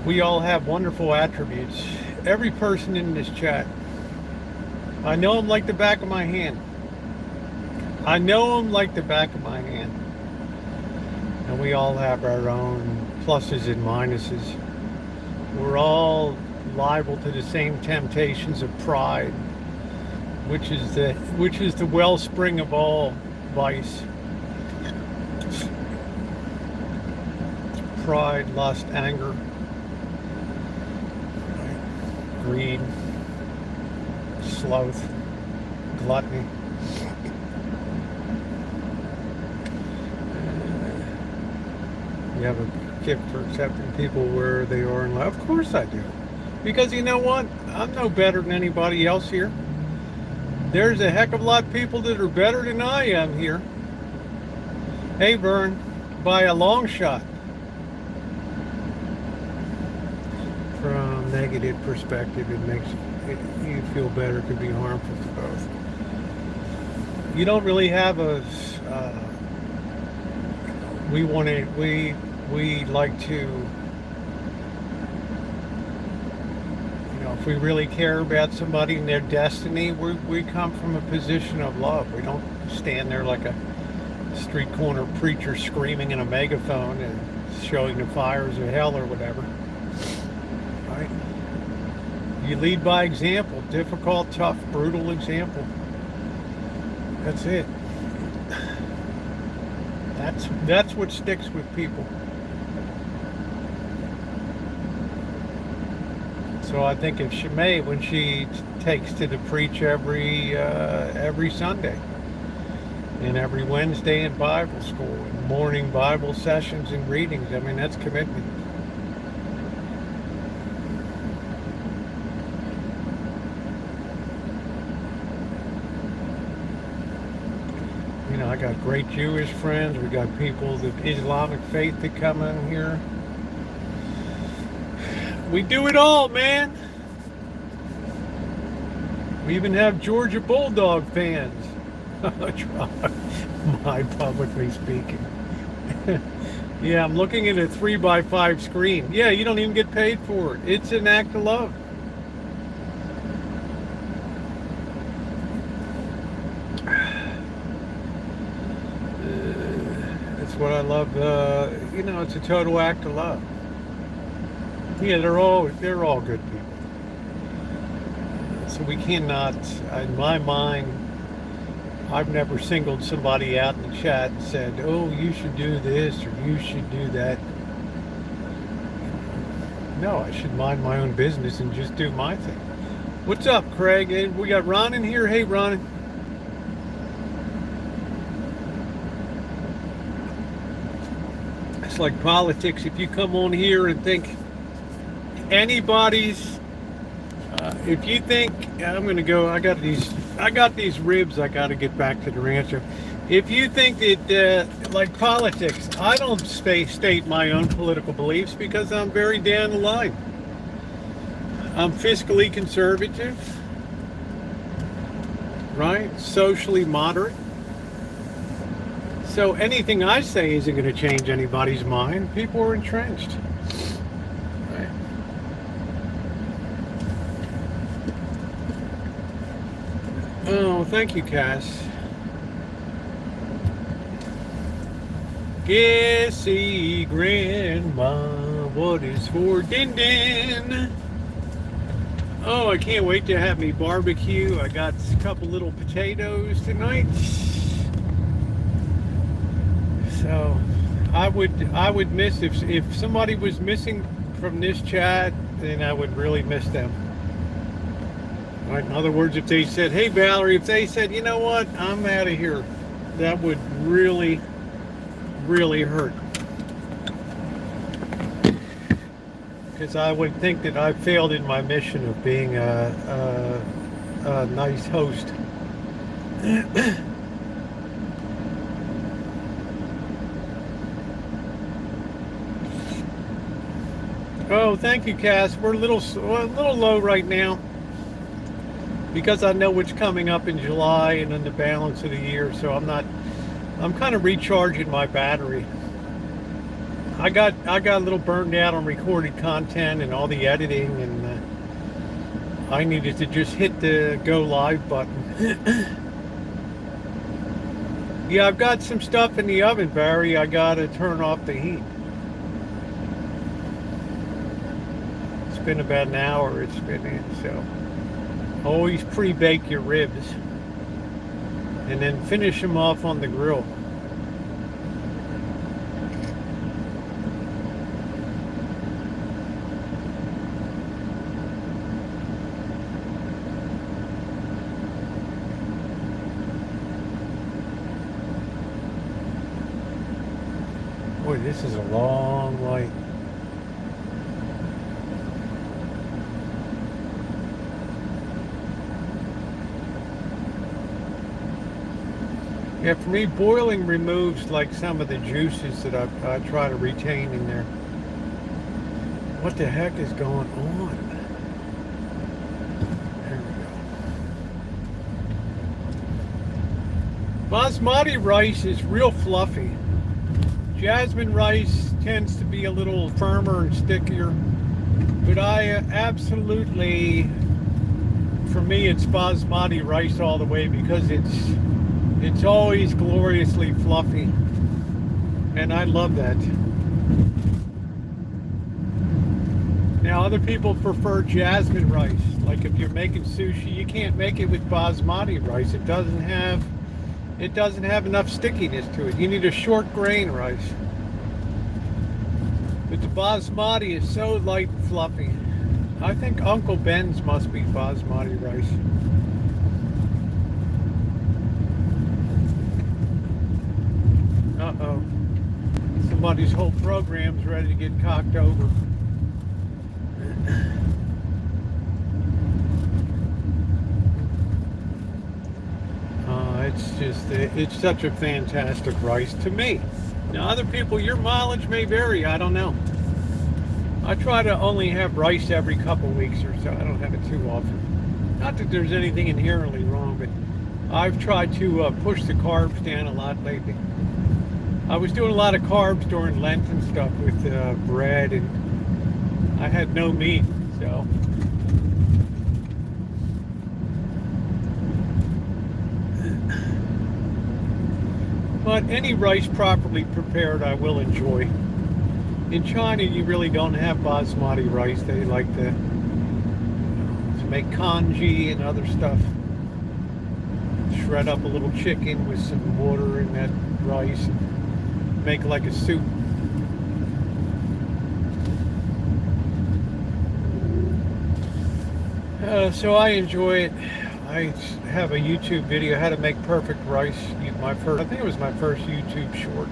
[SPEAKER 1] We all have wonderful attributes. Every person in this chat. I know them like the back of my hand. I know them like the back of my hand. And we all have our own pluses and minuses. We're all liable to the same temptations of pride, which is the wellspring of all vice. Pride, lust, anger, greed, sloth, gluttony. You have a gift for accepting people where they are in life. Of course I do. Because you know what? I'm no better than anybody else here. There's a heck of a lot of people that are better than I am here. Hey, Vern, by a long shot. From a negative perspective, it makes you feel better. It could be harmful to both. You don't really have a we like to, if we really care about somebody and their destiny, we come from a position of love. We don't stand there like a street corner preacher screaming in a megaphone and showing the fires of hell or whatever. Right? You lead by example. Difficult, tough, brutal example. That's it. That's what sticks with people. So I think of Shimei when she takes to the preach every Sunday, and every Wednesday in Bible school, and morning Bible sessions and readings. I mean, that's commitment. You know, I got great Jewish friends. We got people of Islamic faith that come in here. We do it all, man. We even have Georgia Bulldog fans. My publicly speaking. Yeah, I'm looking at a 3x5 screen. Yeah, you don't even get paid for it. It's an act of love. That's what I love. You know, it's a total act of love. Yeah, they're all good people. So we cannot, in my mind, I've never singled somebody out in the chat and said, oh, you should do this or you should do that. No, I should mind my own business and just do my thing. What's up, Craig? Hey, we got Ron in here. Hey, Ron. It's like politics. If you come on here and think anybody's, if you think I'm gonna go, I got these ribs. I got to get back to the Rancho. If you think that like politics, I don't state my own political beliefs because I'm very down the line. I'm fiscally conservative, right? Socially moderate. So anything I say isn't going to change anybody's mind. People are entrenched. Right? Oh, thank you, Cass. Guessy Grandma, what is for din din? Oh, I can't wait to have me barbecue. I got a couple little potatoes tonight. So I would miss if somebody was missing from this chat, then I would really miss them. Right? In other words, if they said, hey Valerie, if they said, you know what, I'm out of here, that would really, really hurt. Because I would think that I failed in my mission of being a nice host. Oh, thank you, Cass. We're a little low right now because I know what's coming up in July and then the balance of the year. So I'm kind of recharging my battery. I got a little burned out on recorded content and all the editing, and I needed to just hit the go live button. Yeah, I've got some stuff in the oven, Barry. I gotta turn off the heat. It's been about an hour it's been in, so always pre-bake your ribs and then finish them off on the grill. Boy, this is a long light. Yeah, for me, boiling removes like some of the juices that I try to retain in there. What the heck is going on? There we go. Basmati rice is real fluffy. Jasmine rice tends to be a little firmer and stickier, but I absolutely, for me, it's basmati rice all the way because it's always gloriously fluffy, and I love that. Now, other people prefer jasmine rice. Like if you're making sushi, you can't make it with basmati rice. It doesn't have enough stickiness to it. You need a short grain rice. But the basmati is so light and fluffy. I think Uncle Ben's must be basmati rice. Uh-oh. Somebody's whole program's ready to get cocked over. it's such a fantastic rice to me. Now, other people, your mileage may vary. I don't know. I try to only have rice every couple weeks or so. I don't have it too often. Not that there's anything inherently wrong, but I've tried to push the carbs down a lot lately. I was doing a lot of carbs during Lent and stuff with bread, and I had no meat, so. But any rice properly prepared I will enjoy. In China you really don't have basmati rice. They like to make congee and other stuff. Shred up a little chicken with some water in that rice and make like a soup. So I enjoy it. I have a YouTube video how to make perfect rice. I think it was my first YouTube short.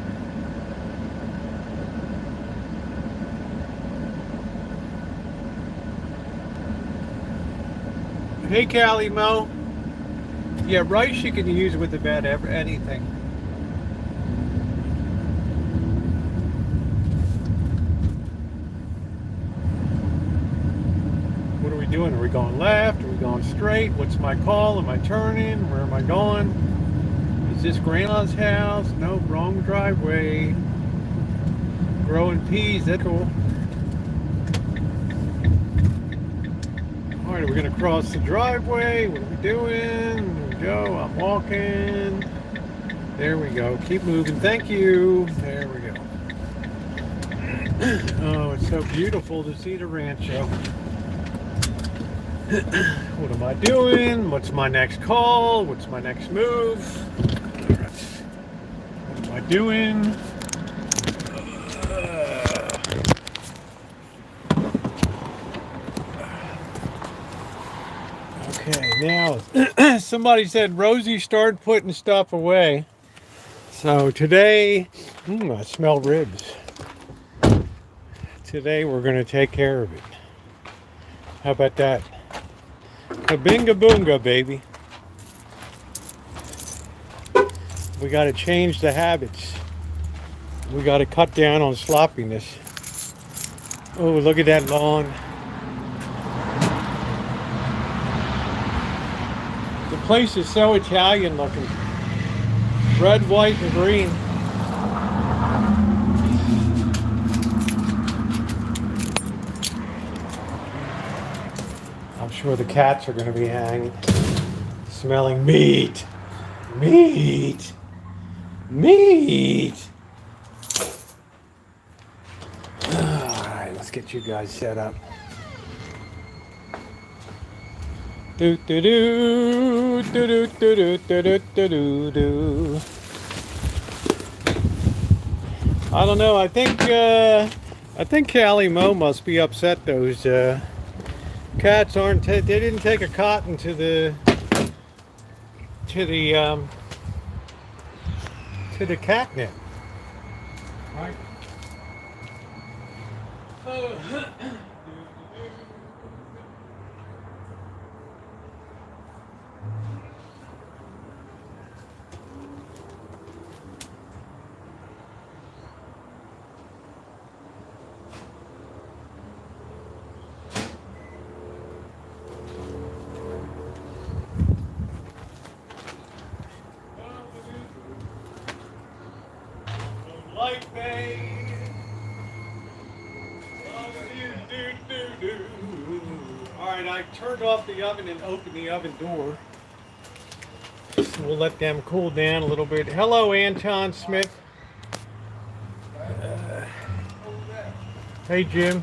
[SPEAKER 1] Hey Callie Mo. Yeah, rice you can use with about anything. What are we doing? Are we going left? Are we going straight? What's my call? Am I turning? Where am I going? Is this Grandma's house? No, wrong driveway. Growing peas, that's cool. Alright, we're going to cross the driveway. What are we doing? There we go. I'm walking. There we go. Keep moving. Thank you. There we go. Oh, it's so beautiful to see the Rancho. What am I doing? What's my next call? What's my next move? What am I doing? Okay, now somebody said Rosie started putting stuff away. So today, I smell ribs. Today we're going to take care of it. How about that? Kabinga boonga, baby. We got to change the habits. We got to cut down on sloppiness. Oh, look at that lawn. The place is so Italian looking. Red, white, and green. I'm sure the cats are going to be hanging, smelling meat. Meat. Meat. Alright, let's get you guys set up. Do do do do do do do do do do. I don't know. I think Callie Mo must be upset. Those cats aren't. They didn't take a cotton to the catnip, right? Like me. Alright, I turned off the oven and opened the oven door. So we'll let them cool down a little bit. Hello, Anton Smith. Hey, Jim.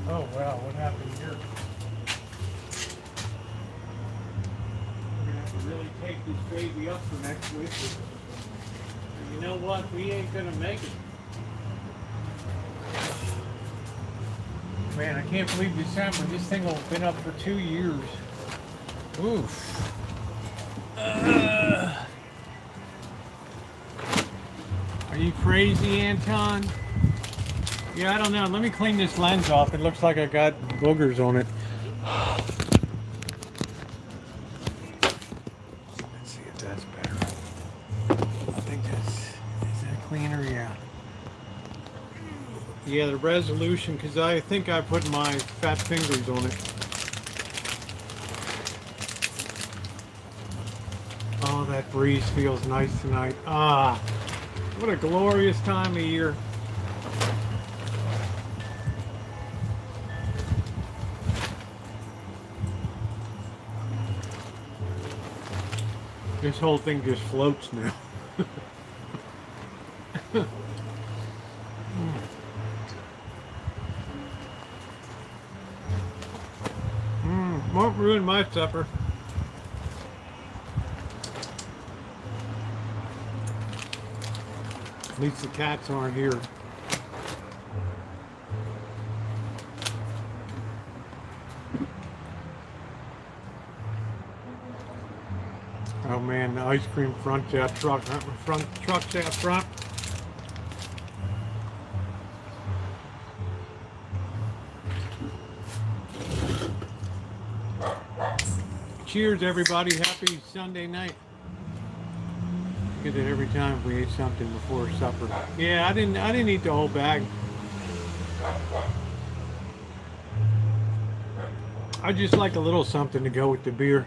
[SPEAKER 1] Oh, wow, what happened here? Really take this baby up for next week. And you know what? We ain't gonna make it. Man, I can't believe December. This thing will have been up for 2 years. Oof. Are you crazy, Anton? Yeah, I don't know. Let me clean this lens off. It looks like I got boogers on it. Yeah, the resolution, because I think I put my fat fingers on it. Oh, that breeze feels nice tonight. Ah, what a glorious time of year. This whole thing just floats now. Won't ruin my supper. At least the cats aren't here. Oh man, the ice cream truck's out front. Cheers, everybody! Happy Sunday night. Get it every time we ate something before supper. Yeah, I didn't eat the whole bag. I just like a little something to go with the beer.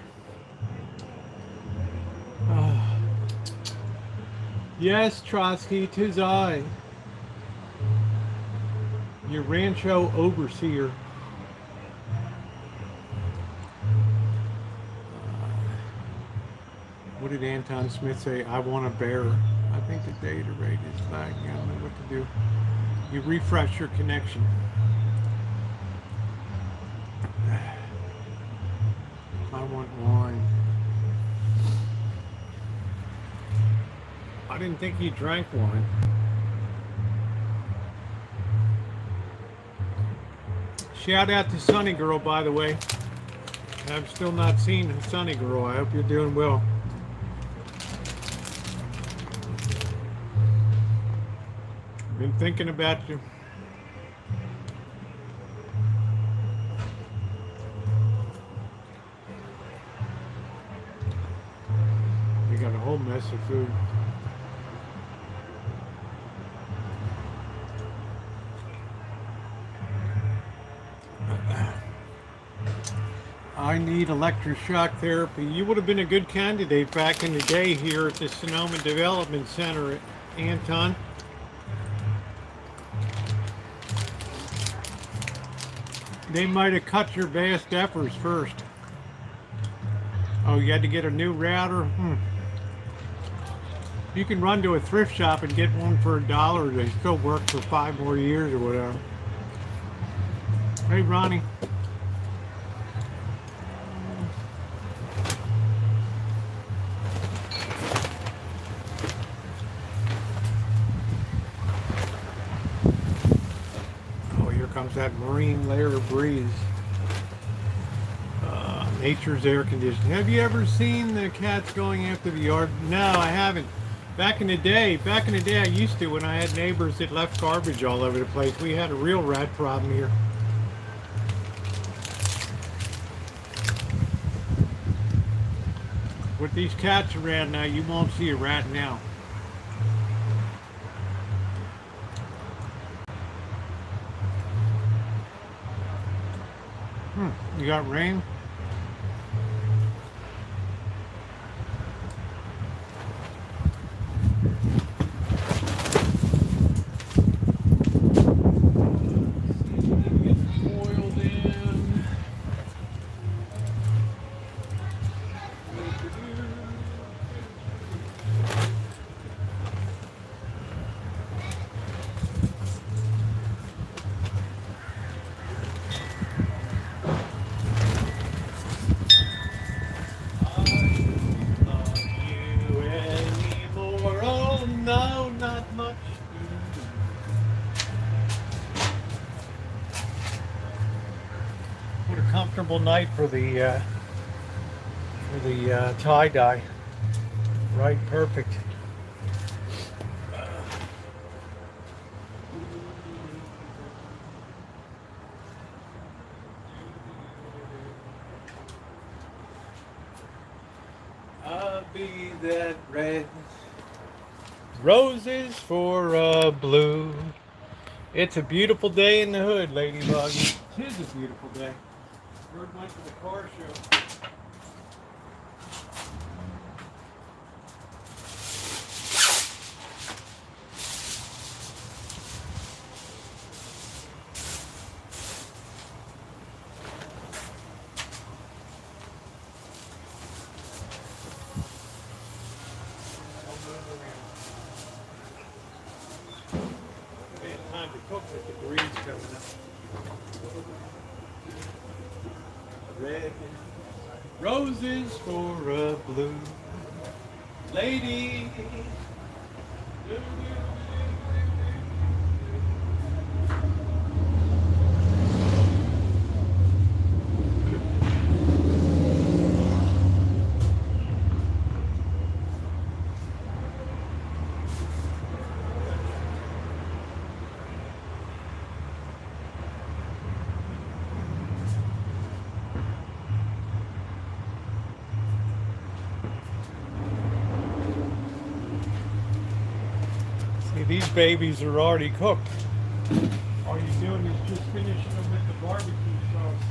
[SPEAKER 1] Yes, Trotsky, 'tis I, your Rancho overseer. What did Anton Smith say? I want a bear. I think the data rate is back. I don't know what to do. You refresh your connection. I want wine. I didn't think you drank wine. Shout out to Sunny Girl, by the way. I've still not seen Sunny Girl. I hope you're doing well. Been thinking about you. We got a whole mess of food. I need electroshock therapy. You would have been a good candidate back in the day here at the Sonoma Development Center, Anton. They might have cut your best efforts first. Oh, you had to get a new router? You can run to a thrift shop and get one for $1. They still work for 5 more years or whatever. Hey, Ronnie. Comes that marine layer breeze. Nature's air conditioning. Have you ever seen the cats going after the yard? No, I haven't. Back in the day I used to, when I had neighbors that left garbage all over the place. We had a real rat problem here. With these cats around now, you won't see a rat now. You got rain? Oiled in. Comfortable night for the tie-dye. Right, perfect. I'll be that red. Roses for a blue. It's a beautiful day in the hood, Ladybug. It is a beautiful day. Bird went to the car show. Time to cook with the greens coming up. Red roses for a blue lady. These babies are already cooked. All you're doing is just finishing them with the barbecue sauce.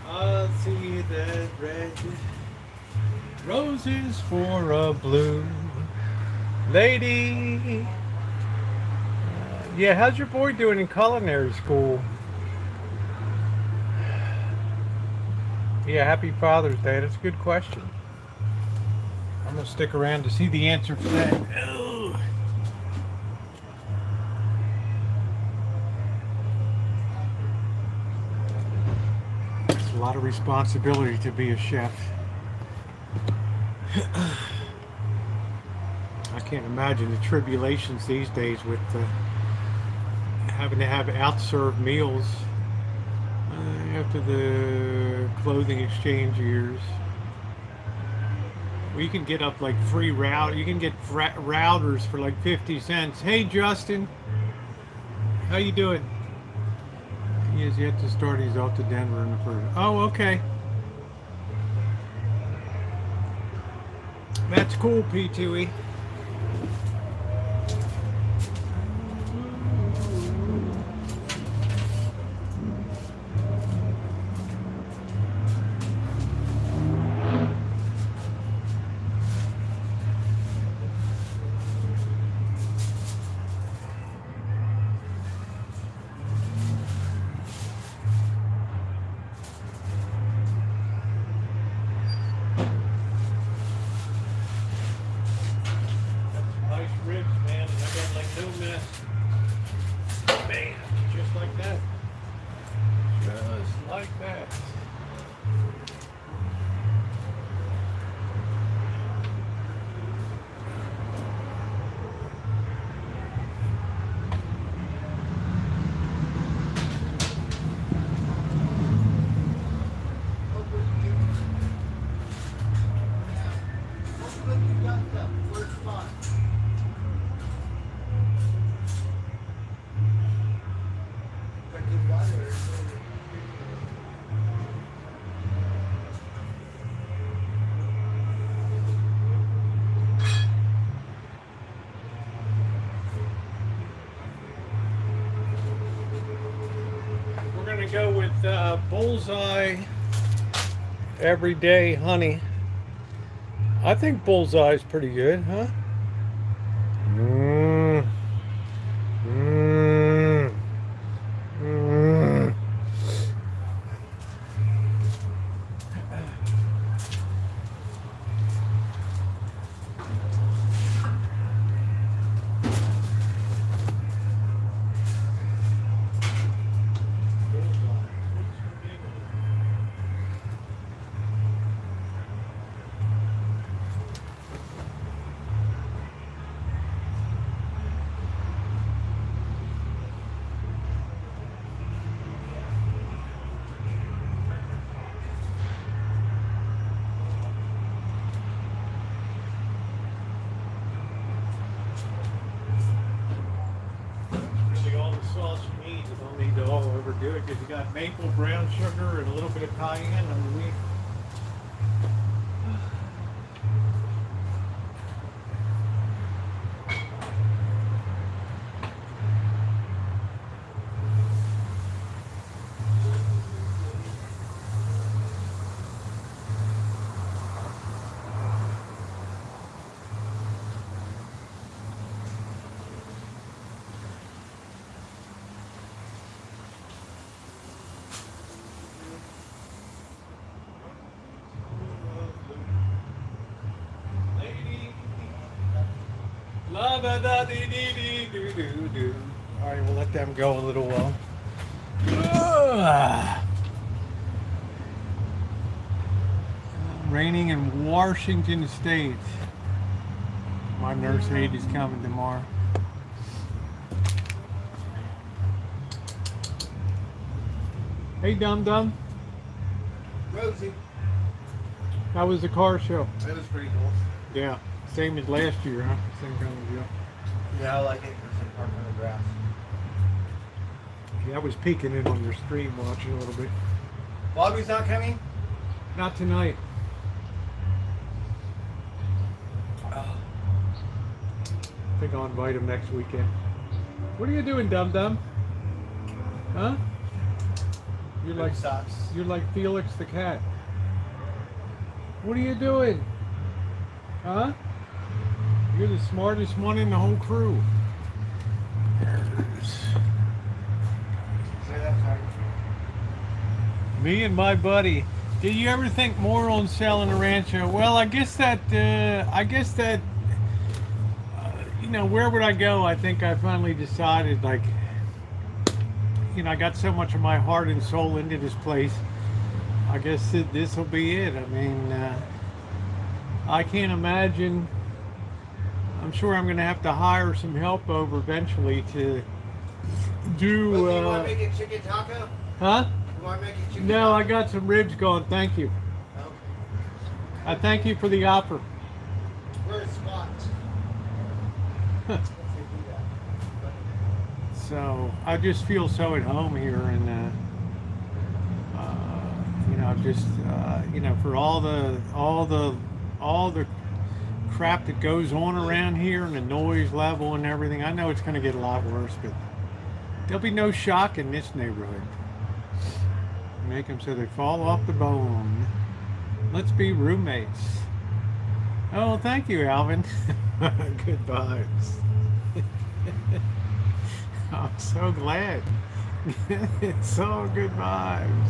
[SPEAKER 1] I'll see that red roses for a blue lady. Yeah, how's your boy doing in culinary school? Yeah, happy Father's Day. That's a good question. I'm gonna stick around to see the answer for that. Ugh. It's a lot of responsibility to be a chef. I can't imagine the tribulations these days with having to have out-served meals after the clothing exchange years. Well, you can get up like free route. You can get routers for like 50 cents. Hey, Justin, how you doing? He has yet to start. He's off to Denver in the first. Oh, okay. That's cool, P2E. Go with Bullseye Everyday Honey. I think Bullseye is pretty good, huh? Mmm. Mmm. Mmm. good because you got maple, brown sugar, and a little bit of cayenne underneath. Alright, we'll let them go a little while. Raining in Washington State. My nurse aide is coming tomorrow. Hey, Dum Dum.
[SPEAKER 2] Rosie.
[SPEAKER 1] How was the car show?
[SPEAKER 2] It was pretty cool.
[SPEAKER 1] Yeah, same as last year, huh? Same kind of deal.
[SPEAKER 2] Yeah, I like it because it's parked on the grass.
[SPEAKER 1] Yeah, I was peeking in on your stream watching a little bit.
[SPEAKER 2] Bobby's not coming?
[SPEAKER 1] Not tonight.
[SPEAKER 2] Oh.
[SPEAKER 1] I think I'll invite him next weekend. What are you doing, Dum Dum? Huh? You're like Felix the cat. What are you doing? Huh? You're the smartest one in the whole crew. Me and my buddy. Did you ever think more on selling a Rancho? Well, I guess that, you know, where would I go? I think I finally decided, like, you know, I got so much of my heart and soul into this place. I guess this will be it. I mean, I can't imagine. I'm sure I'm going to have to hire some help over eventually to do.
[SPEAKER 2] You want to make a chicken taco?
[SPEAKER 1] Huh?
[SPEAKER 2] You want to make a chicken
[SPEAKER 1] No,
[SPEAKER 2] taco?
[SPEAKER 1] I got some ribs going. Thank you.
[SPEAKER 2] Okay.
[SPEAKER 1] I thank you for the offer.
[SPEAKER 2] Where's Scott?
[SPEAKER 1] So I just feel so at home here, and you know, just you know, for all the crap that goes on around here and the noise level and everything. I know it's going to get a lot worse, but there'll be no shock in this neighborhood. Make them so they fall off the bone. Let's be roommates. Oh, thank you, Alvin. Good vibes. I'm so glad. It's all good vibes.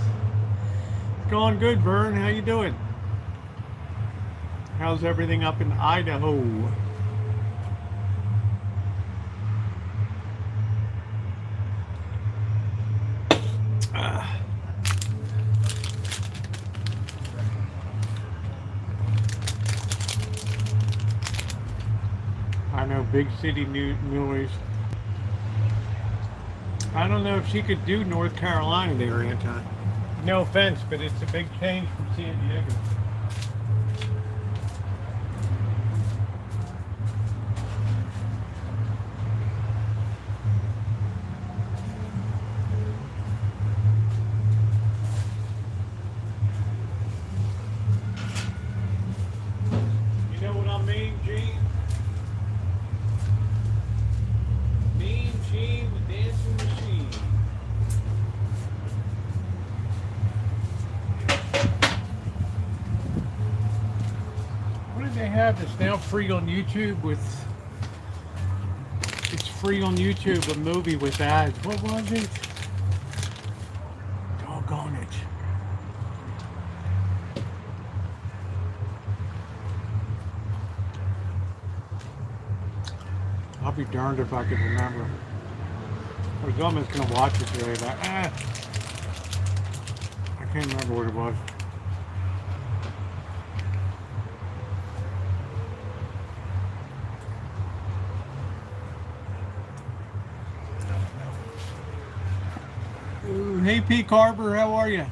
[SPEAKER 1] It's going good, Vern. How you doing? How's everything up in Idaho? I know, big city noise. I don't know if she could do North Carolina there, Anton. No offense, but it's a big change from San Diego. You know what I mean, Gene? Mean Gene, the dancing machine. What did they have that's now free on YouTube with... It's free on YouTube, a movie with ads. What was it? Doggone it. I'll be darned if I could remember. I was almost going to watch it today, but I can't remember what it was. Ooh, hey, P. Carver, how are you?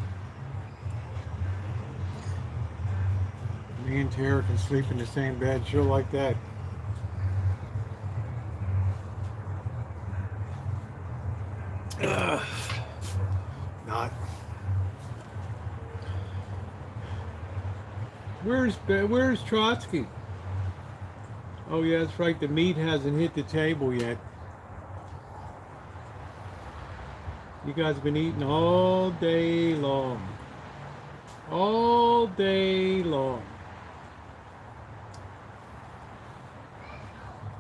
[SPEAKER 1] Me and Tara can sleep in the same bed. She'll like that. Not. Where's Trotsky? Oh yeah, that's right. The meat hasn't hit the table yet. You guys have been eating all day long. All day long.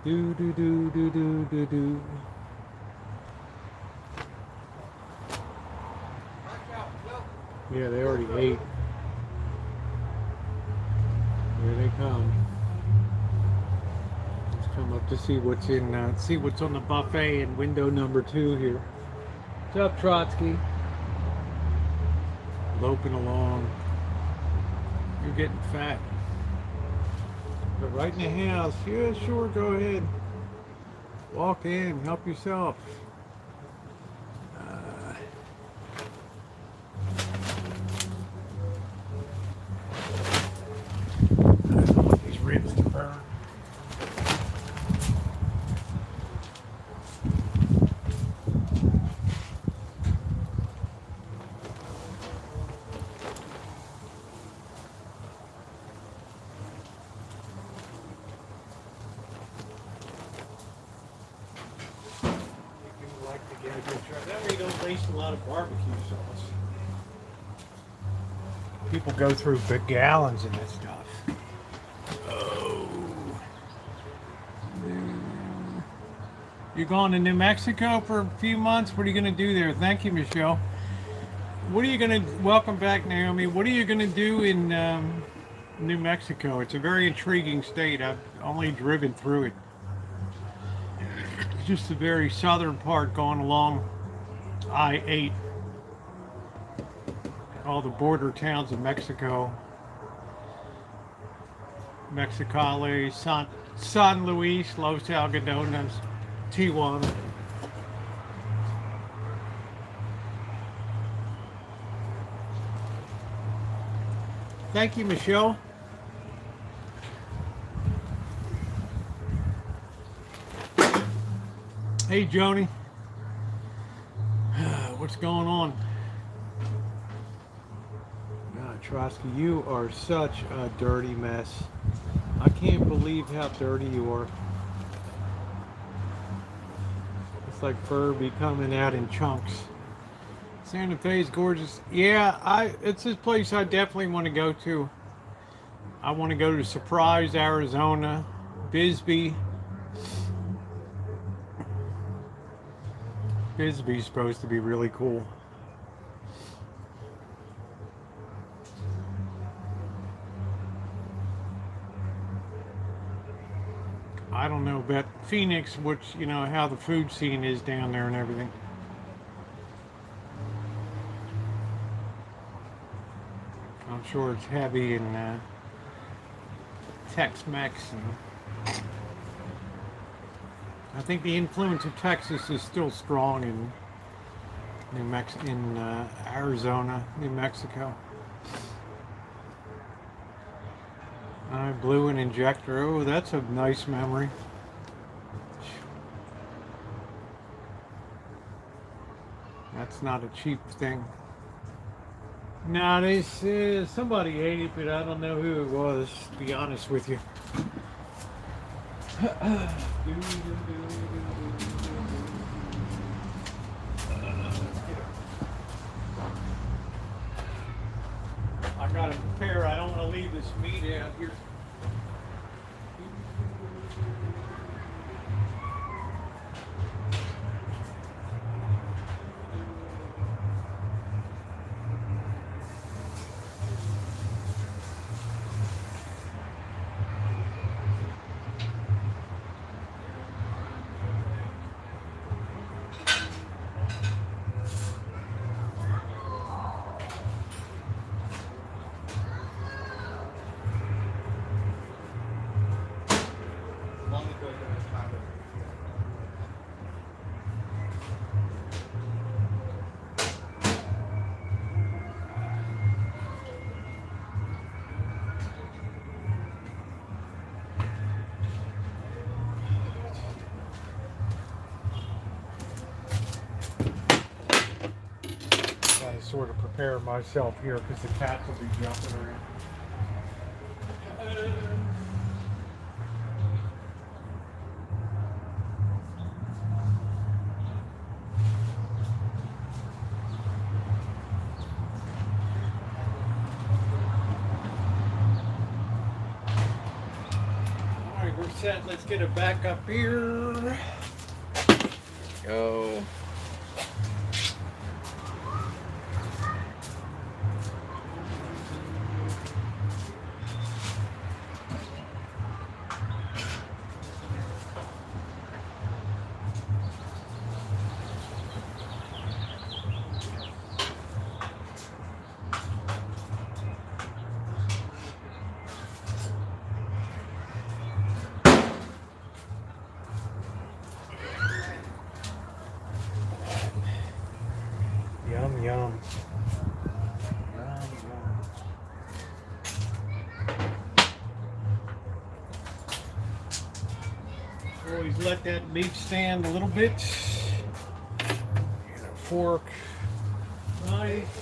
[SPEAKER 1] Do do do do do do do. Yeah, they already ate. Here they come. Let's come up to see what's see what's on the buffet in window number 2 here. What's up, Trotsky? Loping along. You're getting fat. But right in the house. Yeah, sure, go ahead. Walk in, help yourself. I don't want these ribs to burn. That way you don't waste a lot of barbecue sauce. People go through big gallons in this stuff. Oh. You're going to New Mexico for a few months? What are you going to do there? Thank you, Michelle. What are you going to... Welcome back, Naomi. What are you going to do in New Mexico? It's a very intriguing state. I've only driven through it. It's just the very southern part going along I-8. All the border towns of Mexico. Mexicali, San Luis, Los Algodones, Tijuana. Thank you, Michelle. Hey, Joni. What's going on? God, Trotsky, you are such a dirty mess. I can't believe how dirty you are. It's like Furby coming out in chunks. Santa Fe is gorgeous. Yeah, it's a place I definitely want to go to. I want to go to Surprise, Arizona, Bisbee. Bisbee's supposed to be really cool. I don't know about Phoenix, which, you know, how the food scene is down there and everything. I'm sure it's heavy in Tex-Mex, and I think the influence of Texas is still strong in Arizona, New Mexico. I blew an injector. Oh, that's a nice memory. That's not a cheap thing. No, they said somebody ate it, but I don't know who it was, to be honest with you. I gotta prepare. I don't want to leave this meat out here. sort of prepare myself here because the cats will be jumping around. All right, we're set. Let's get it back up here. Go. Yum, yum. Yum, yum. Always let that meat stand a little bit. And a fork, knife.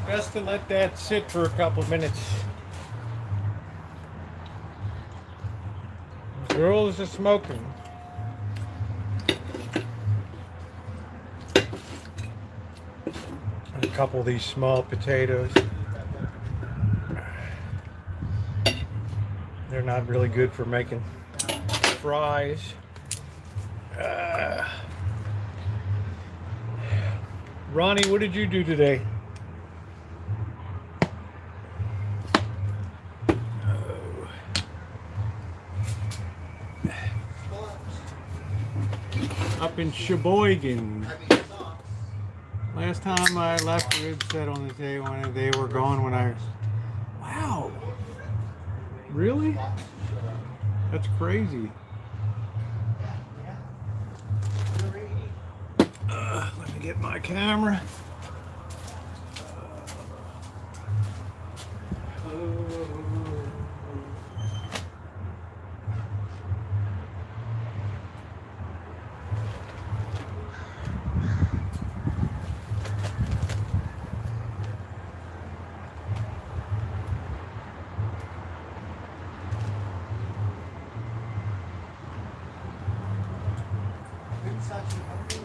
[SPEAKER 1] Best to let that sit for a couple of minutes. Girls are smoking. And a couple of these small potatoes. They're not really good for making fries. Ronnie, what did you do today? Up in Sheboygan. Last time I left, ribs set on the table when they were gone when I... Wow. Really? That's crazy. Let me get my camera.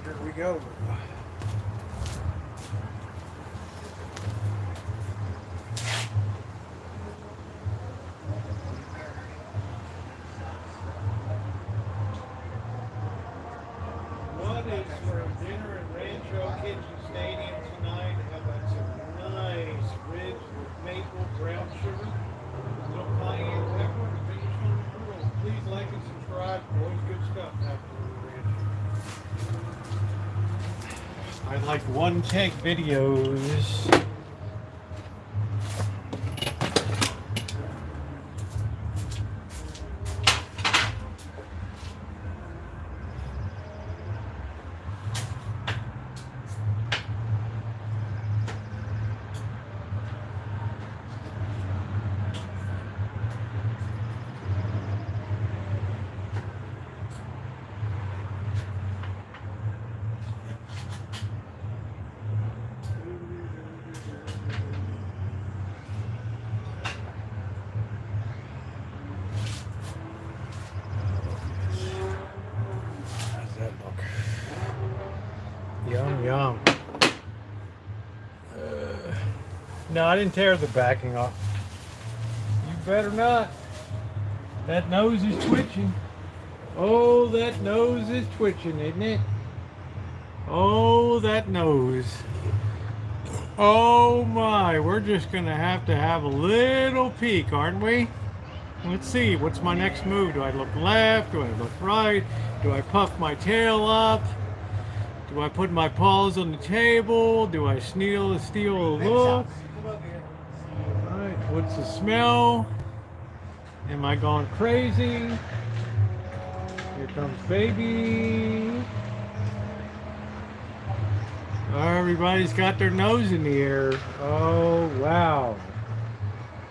[SPEAKER 1] Here we go. What is for dinner at Rancho Kitchen Stadium tonight? How about some nice ribs with maple brown sugar, a little cayenne pepper, and finish on the grill. Please like and subscribe. Always good stuff after the ranch. I like one take videos. Yum, yum. No, I didn't tear the backing off. Better not. That nose is twitching. Oh, that nose is twitching, isn't it? Oh, that nose. Oh my, we're just gonna have to have a little peek, aren't we? Let's see, what's my next move? Do I look left? Do I look right? Do I puff my tail up? Do I put my paws on the table? Do I steal a look?
[SPEAKER 2] Come over here.
[SPEAKER 1] Alright, what's the smell? Am I going crazy? Here comes baby. Everybody's got their nose in the air. Oh, wow.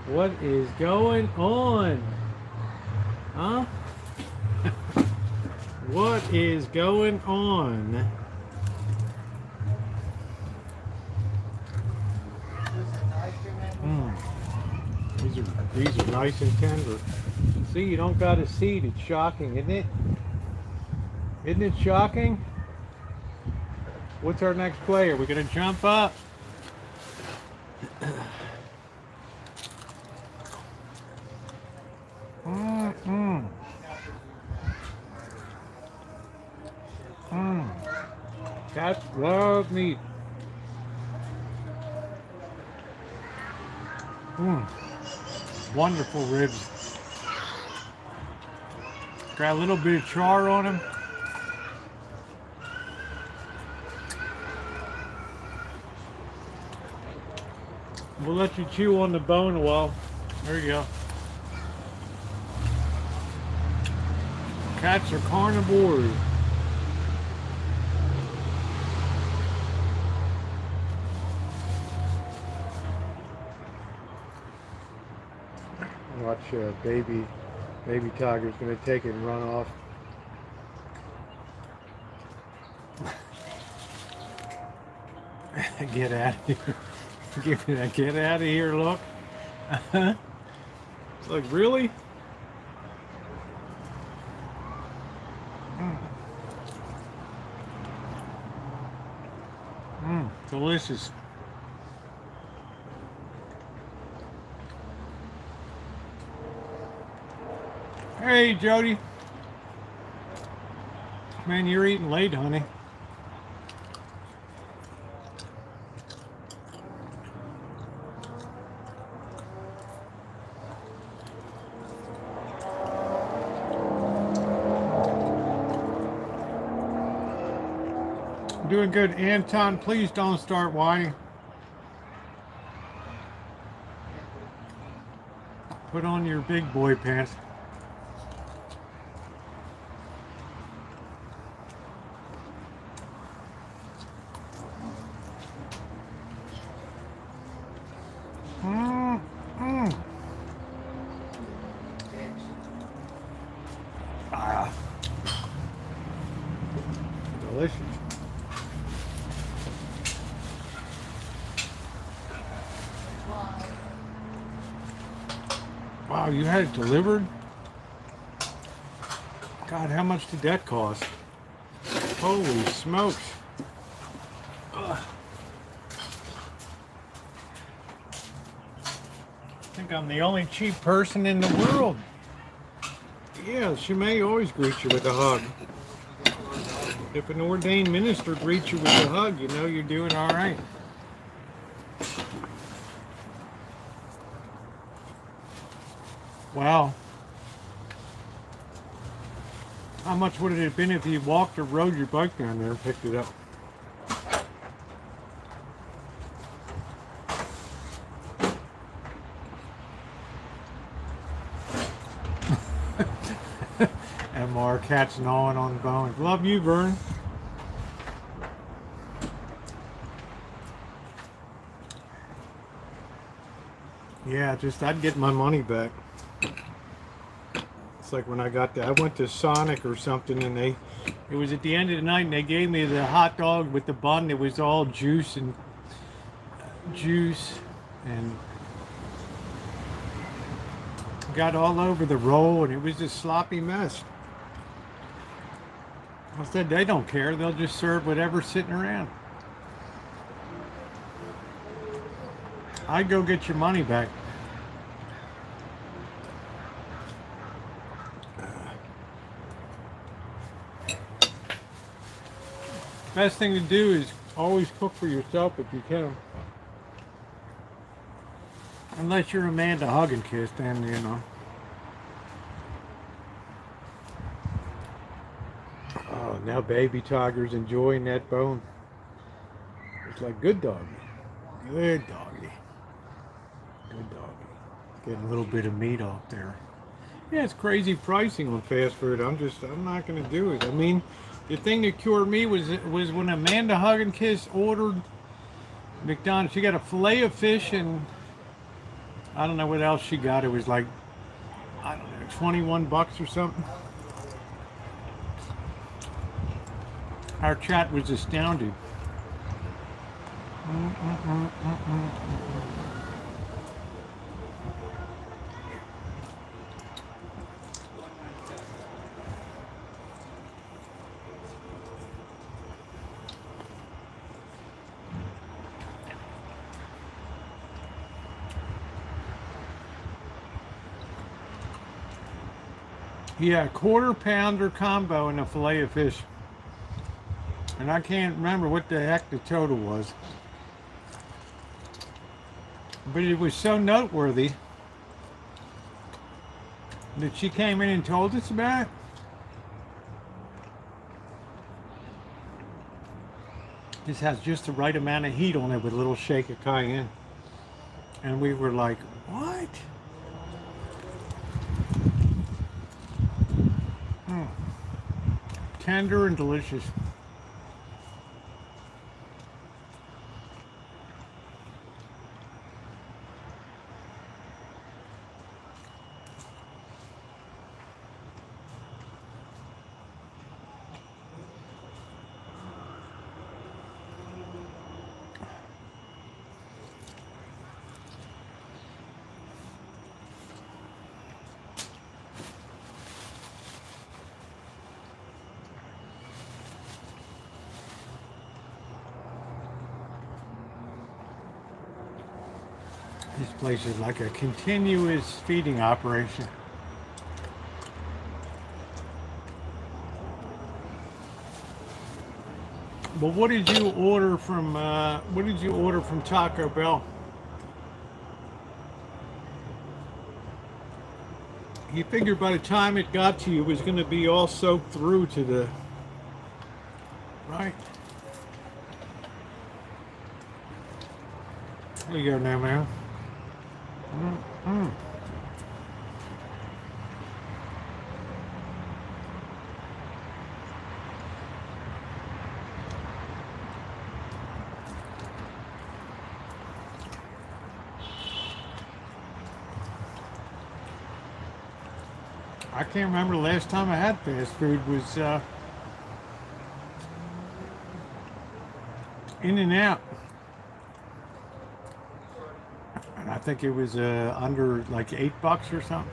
[SPEAKER 1] What is going on? Huh? What is going on? These are nice and tender. See, you don't got a seed. It's shocking, isn't it? Isn't it shocking? What's our next play? Are we going to jump up? Cats love meat. Wonderful ribs. Got a little bit of char on them. We'll let you chew on the bone a while. There you go. Cats are carnivores. Watch baby tiger's gonna take it and run off. Get out of here. Give me that get out of here look. It's like, really? Delicious. Hey, Jody. Man, you're eating late, honey. Doing good. Anton, please don't start whining. Put on your big boy pants. Delicious. Wow, you had it delivered? God, how much did that cost? Holy smokes. Ugh. I think I'm the only cheap person in the world. Yeah, she may always greet you with a hug. If an ordained minister greets you with a hug, you know you're doing all right. Wow. How much would it have been if you walked or rode your bike down there and picked it up? MR, cat's gnawing on the bones. Love you, Vern. Yeah, just I'd get my money back. It's like when I got there, I went to Sonic or something, and it was at the end of the night, and they gave me the hot dog with the bun. It was all juice and got all over the roll, and it was a sloppy mess. I said, they don't care. They'll just serve whatever's sitting around. I'd go get your money back. Best thing to do is always cook for yourself if you can. Unless you're a man to hug and kiss, then you know. Oh, now baby tiger's enjoying that bone. It's like good doggy. Good doggy. Good doggy. Getting a little bit of meat off there. Yeah, it's crazy pricing on fast food. I'm not gonna do it. I mean, the thing that cured me was when Amanda Hug and Kiss ordered McDonald's. She got a fillet of fish and I don't know what else she got. It was like, I don't know, 21 bucks or something. Our chat was astounded. Yeah, quarter pounder combo and a fillet of fish. And I can't remember what the heck the total was. But it was so noteworthy that she came in and told us about it. This has just the right amount of heat on it with a little shake of cayenne. And we were like, what? Tender and delicious. This place is like a continuous feeding operation. But what did you order from Taco Bell? You figured by the time it got to you, it was going to be all soaked through to the right. There you go now, man. I can't remember the last time I had fast food was In and Out. And I think it was under like $8 or something.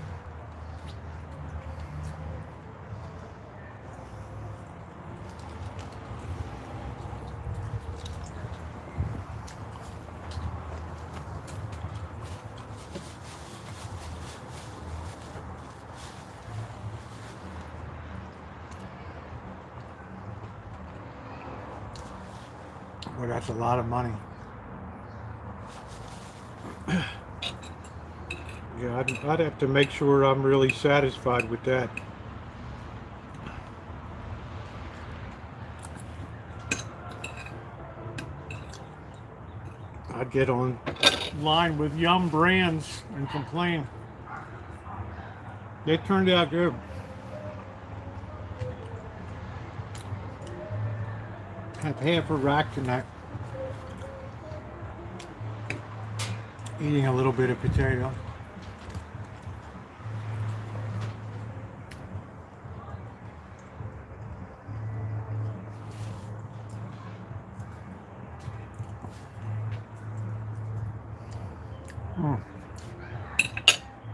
[SPEAKER 1] Boy, that's a lot of money. Yeah, I'd have to make sure I'm really satisfied with that. I'd get on line with Yum Brands and complain. They turned out good. Have half a rack tonight. Eating a little bit of potato.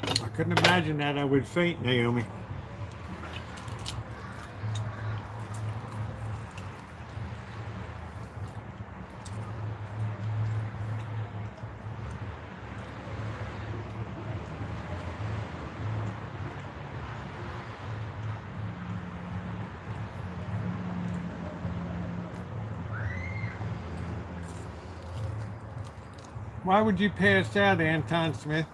[SPEAKER 1] I couldn't imagine that I would faint, Naomi. Why would you pass out, Anton Smith?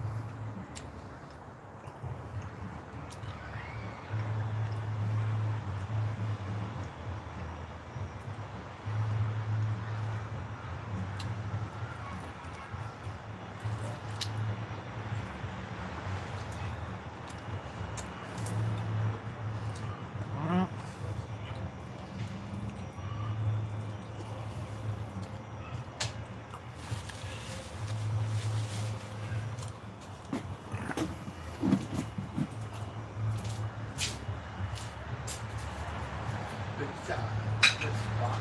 [SPEAKER 2] Good spot.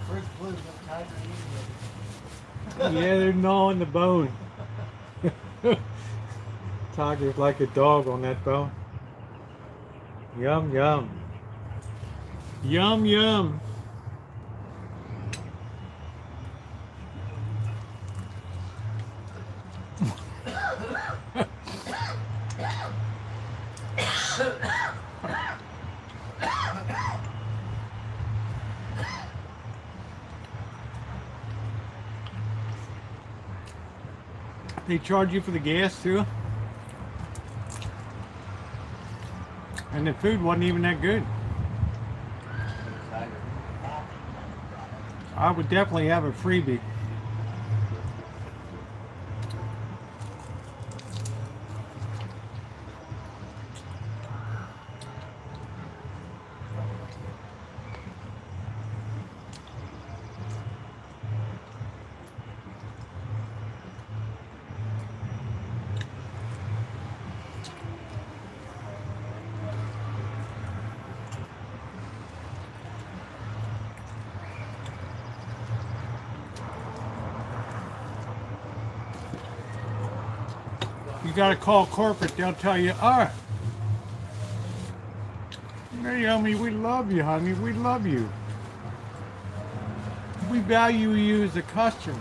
[SPEAKER 2] Where's Blue? The tiger eating
[SPEAKER 1] Yeah, they're gnawing the bone. Tiger's like a dog on that bone. Yum, yum. Yum, yum. They charge you for the gas too? And the food wasn't even that good. I would definitely have a freebie. You gotta call corporate, they'll tell you, all right, Naomi, we love you, honey, we love you. We value you as a customer.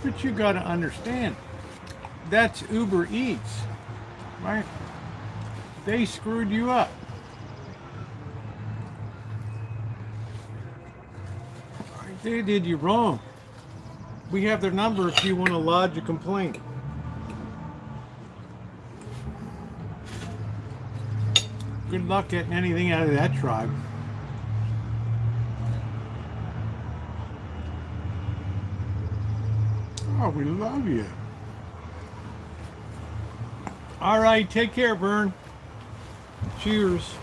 [SPEAKER 1] But you gotta understand, that's Uber Eats, right? They screwed you up. They did you wrong. We have their number if you want to lodge a complaint. Good luck getting anything out of that tribe. Oh, we love you. All right, take care, Vern. Cheers.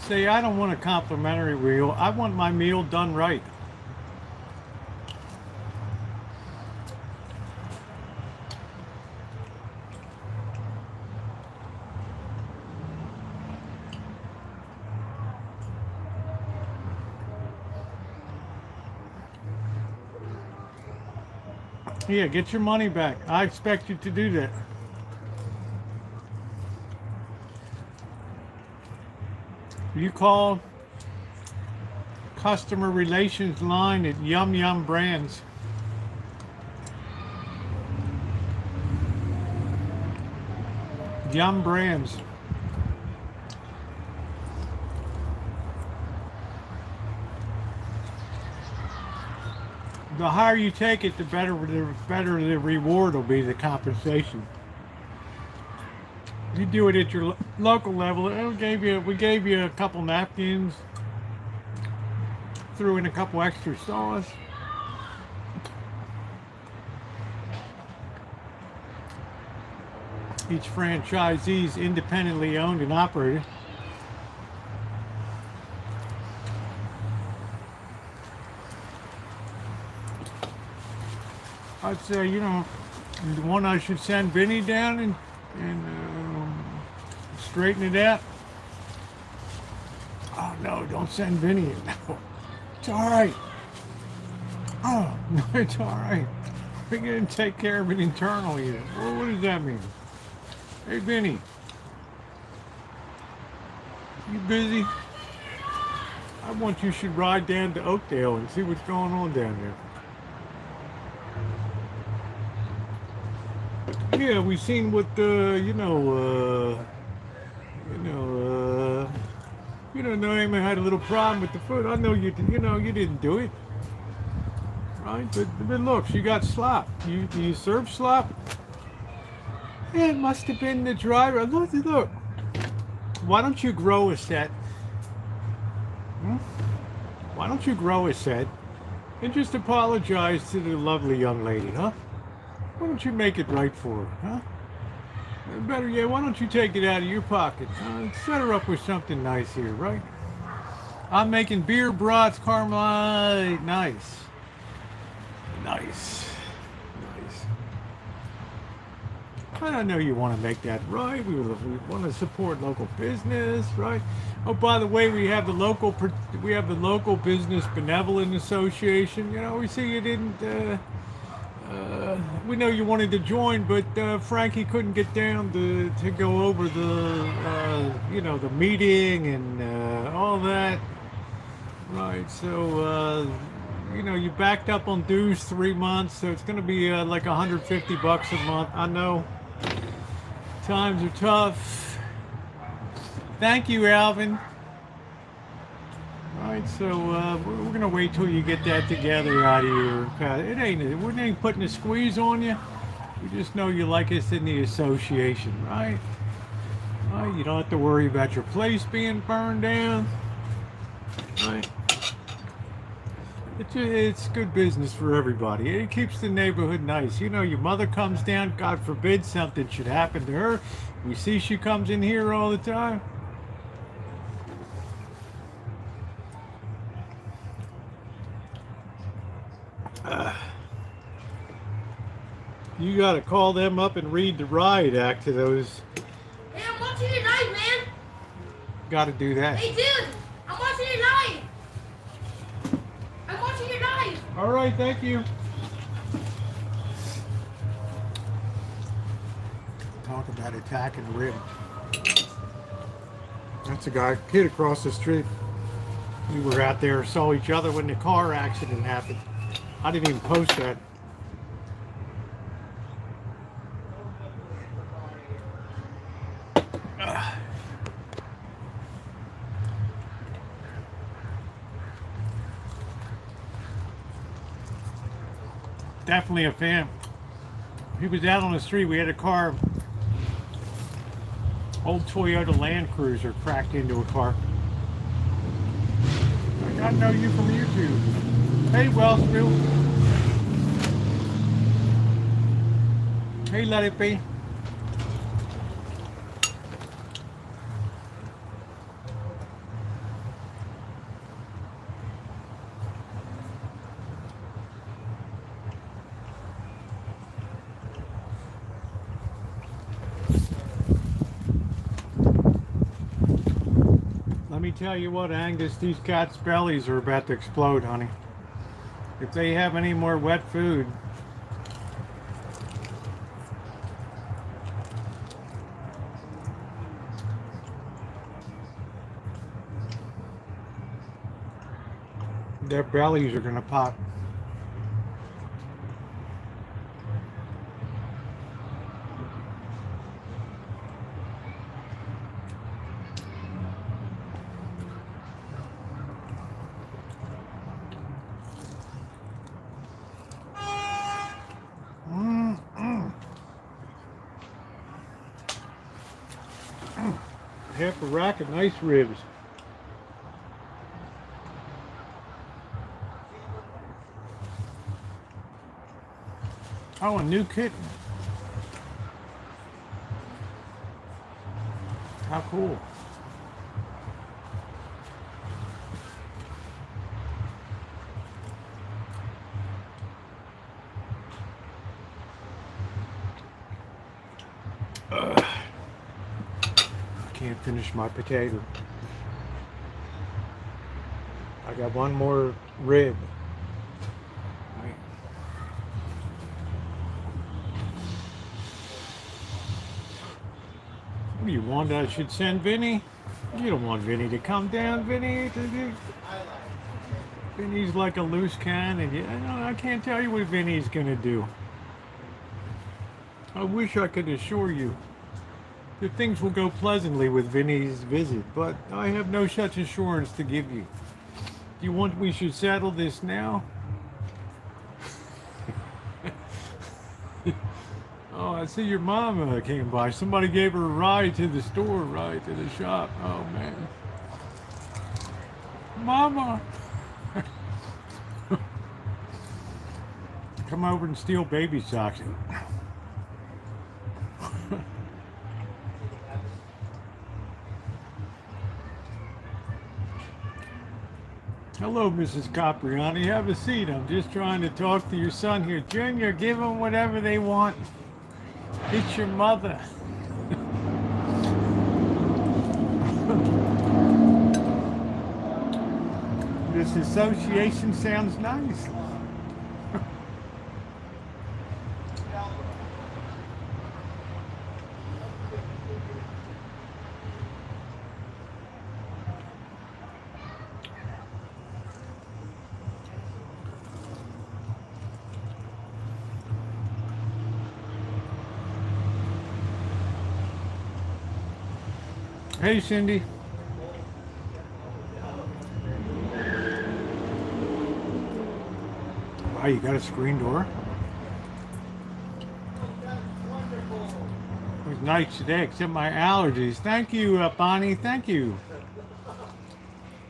[SPEAKER 1] See, I don't want a complimentary meal. I want my meal done right. Yeah, get your money back. I expect you to do that. You call customer relations line at Yum Yum Brands. Yum Brands. The higher you take it, the better the reward will be, the compensation. You do it at your local level. We gave you a couple napkins, threw in a couple extra sauce. Each franchisee is independently owned and operated. I'd say, you know, the one I should send Vinny down and straighten it out. Oh no, don't send Vinny in. No, it's all right. Oh no, it's all right. We didn't take care of it internally yet. Well, what does that mean? Hey, Vinny. You busy? I want you should ride down to Oakdale and see what's going on down there. Yeah, we seen what Naomi had a little problem with the foot. I know you didn't do it, right? But look, she got slop. You serve slop? Yeah, it must have been the driver. Look. Why don't you grow a set? Why don't you grow a set and just apologize to the lovely young lady, huh? Why don't you make it right for her, huh? Better yet, why don't you take it out of your pocket? Set her up with something nice here, right? I'm making beer brats, Carmelite. Nice. I know you want to make that right. We want to support local business, right? Oh, by the way, we have the local business benevolent association. You know, we see you didn't. We know you wanted to join, but Frankie couldn't get down to go over the meeting and all that, right? So you backed up on dues 3 months, so it's going to be like $150 a month. I know times are tough. Thank you, Alvin. All right, so we're gonna wait till you get that together out of your. We ain't putting a squeeze on you. We just know you like us in the association, right? Right, you don't have to worry about your place being burned down. Right? It's good business for everybody. It keeps the neighborhood nice. You know, your mother comes down. God forbid something should happen to her. We see she comes in here all the time. You got to call them up and read the riot act to those.
[SPEAKER 3] Hey, I'm watching your live, man.
[SPEAKER 1] Got to do that.
[SPEAKER 3] Hey, dude, I'm watching your live. I'm watching your live.
[SPEAKER 1] All right, thank you. Talk about attacking the rib. That's a kid across the street. We were out there, saw each other when the car accident happened. I didn't even post that. Definitely a fan. He was out on the street. We had a car, old Toyota Land Cruiser, cracked into a car. I know you from YouTube. Hey, Wellsville. Hey, Let It Be. Let me tell you what, Angus, these cats' bellies are about to explode, honey. If they have any more wet food, their bellies are gonna pop. Half a rack of nice ribs. Oh, a new kitten. How cool. Can't finish my potato. I got one more rib. you want I should send Vinny? You don't want Vinny to come down, Vinny. Vinny's like a loose cannon. I can't tell you what Vinny's gonna do. I wish I could assure you that things will go pleasantly with Vinny's visit, but I have no such assurance to give you. Do you want we should settle this now? Oh, I see your mama came by. Somebody gave her a ride to the store, ride to the shop. Oh, man. Mama! Come over and steal baby socks. Hello, Mrs. Capriani. Have a seat. I'm just trying to talk to your son here. Junior, give them whatever they want. It's your mother. This association sounds nice. Hey, Cindy. Wow, you got a screen door? It was nice today, except my allergies. Thank you, Bonnie. Thank you.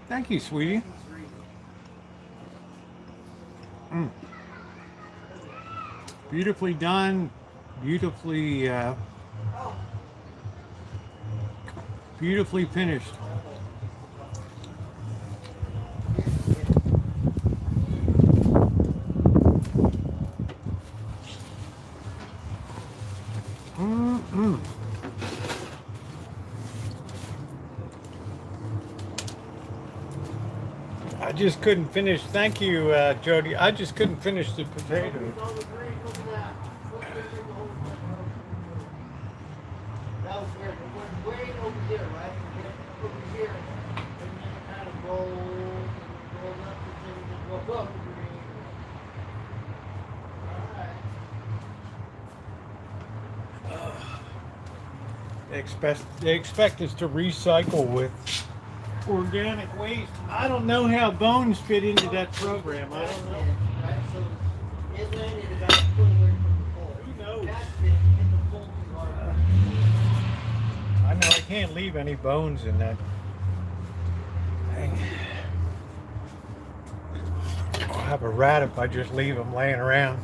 [SPEAKER 1] Thank you, sweetie. Beautifully done. Beautifully finished. I just couldn't finish. Thank you, Jody. I just couldn't finish the potatoes. They expect us to recycle with organic waste. I don't know how bones fit into that program. I don't know. Who knows? I know I can't leave any bones in that thing. I'll have a rat if I just leave them laying around.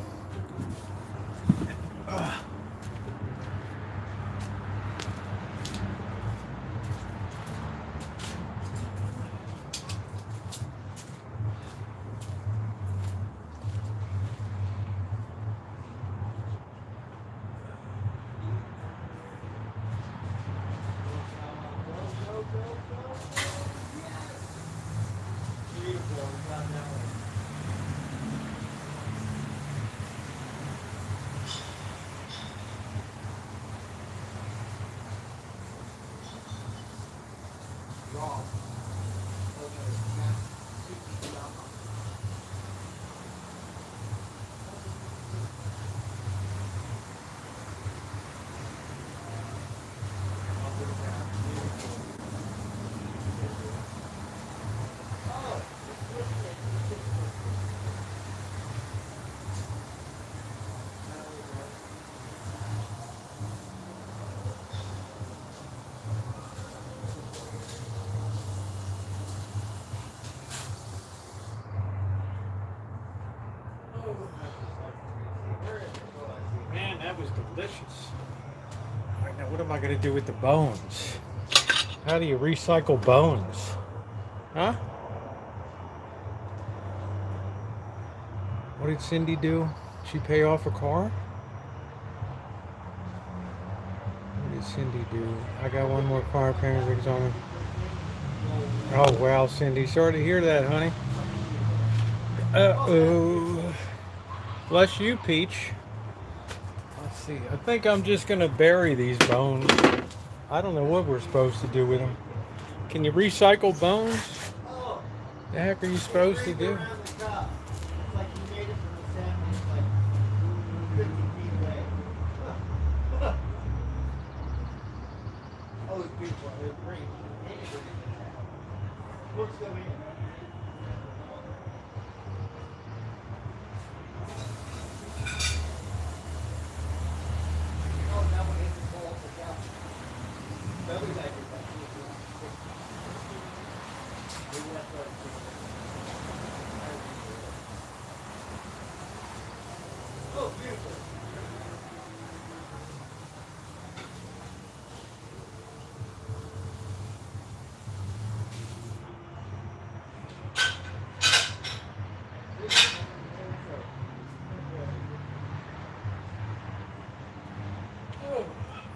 [SPEAKER 1] Man, that was delicious. All right, now what am I going to do with the bones? How do you recycle bones? Huh? What did Cindy do? She pay off a car? What did Cindy do? I got one more car payment on it. Oh, wow, Cindy. Sorry to hear that, honey. Uh-oh. Bless you, Peach. Let's see. I think I'm just going to bury these bones. I don't know what we're supposed to do with them. Can you recycle bones?
[SPEAKER 2] Oh,
[SPEAKER 1] The heck are you supposed to
[SPEAKER 2] rings
[SPEAKER 1] do?
[SPEAKER 2] around the top. It's like you made it from the salmon. It's like 50 feet away. Oh, it's beautiful. It's great. Anybody can have. Looks so in. Oh, that one hit the ball for down. That was like maybe that's what it's doing. Oh, beautiful.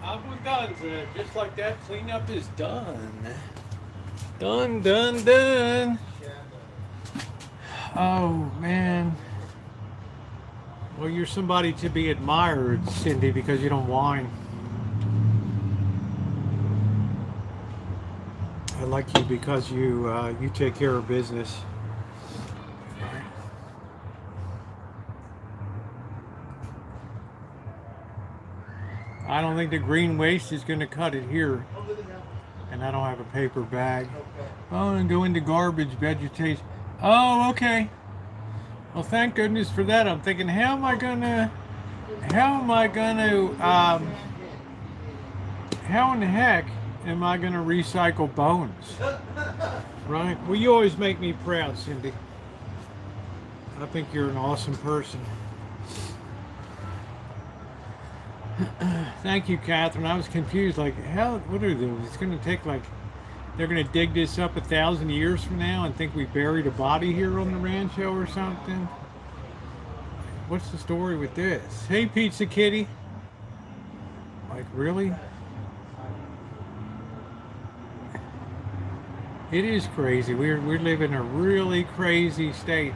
[SPEAKER 1] I'm done. Just like that, cleanup is done. Done, done, done. Oh, man. Well, you're somebody to be admired, Cindy, because you don't whine. I like you because you take care of business. I don't think the green waste is going to cut it here.
[SPEAKER 2] Oh, look at that one.
[SPEAKER 1] And I don't have a paper bag.
[SPEAKER 2] Okay.
[SPEAKER 1] Oh, and go into garbage, vegetation. Oh, okay. Well, thank goodness for that. I'm thinking, how am I gonna, how in the heck am I gonna recycle bones? Right? Well, you always make me proud, Cindy. I think you're an awesome person. Thank you, Catherine. I was confused. Like, how? What are those? It's going to take like they're going to dig this up 1,000 years from now and think we buried a body here on the Rancho or something. What's the story with this? Hey, Pizza Kitty. Like, really? It is crazy. We live in a really crazy state.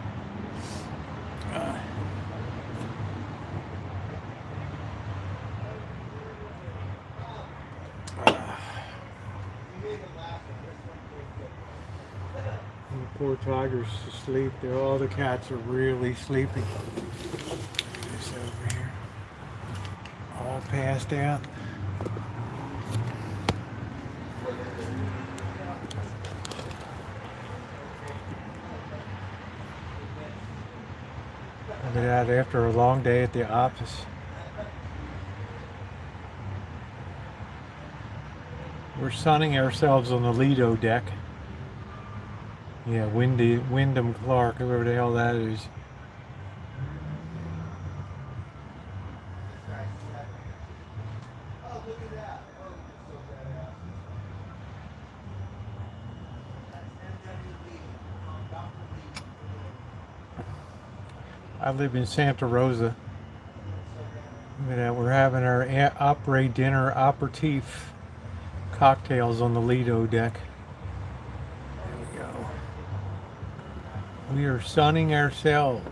[SPEAKER 1] The poor tiger's asleep. All the cats are really sleeping. This over here, all passed out. Look at that, after a long day at the office. We're sunning ourselves on the Lido deck. Yeah, Wyndham Clark, whoever the hell that is.
[SPEAKER 2] Oh, look at that. Oh, so badass.
[SPEAKER 1] I live in Santa Rosa. Look at that, we're having our opera dinner aperitif cocktails on the Lido deck. There we go. We are sunning ourselves.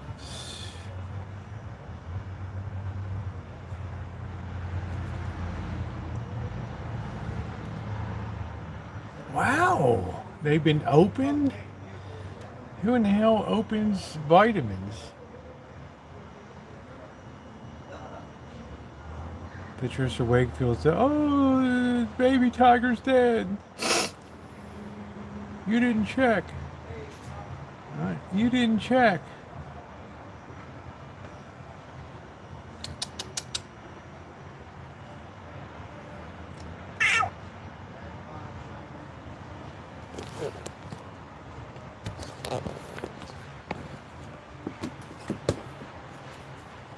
[SPEAKER 1] Wow, they've been opened? Who in the hell opens vitamins? Patricia Wakefield said, "Oh, baby tiger's dead. You didn't check. Right. You didn't check."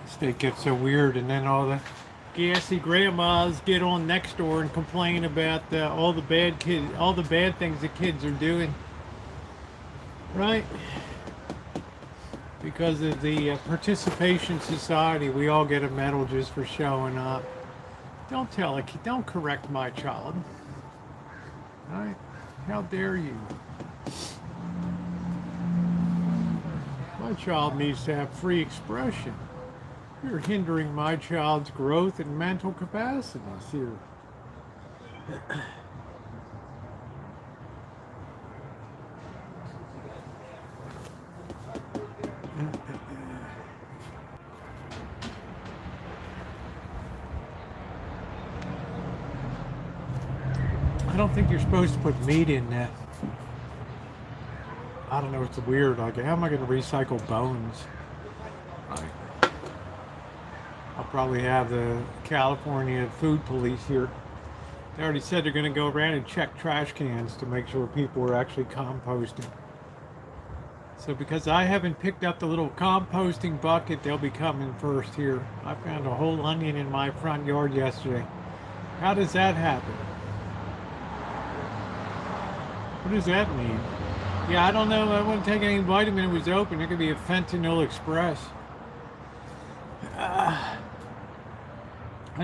[SPEAKER 1] State gets so weird, and then all the gassy grandmas get on next door and complain about all the bad things the kids are doing. Right? Because of the participation society, we all get a medal just for showing up. Don't tell a kid, don't correct my child. Right? How dare you? My child needs to have free expression. You're hindering my child's growth and mental capacities here. I don't think you're supposed to put meat in that. I don't know, it's weird. Like, how am I going to recycle bones? I'll probably have the California food police here. They already said they're going to go around and check trash cans to make sure people are actually composting. So because I haven't picked up the little composting bucket, they'll be coming first here. I found a whole onion in my front yard yesterday. How does that happen? What does that mean? Yeah, I don't know. I wouldn't take any vitamin. It was open. It could be a fentanyl express. I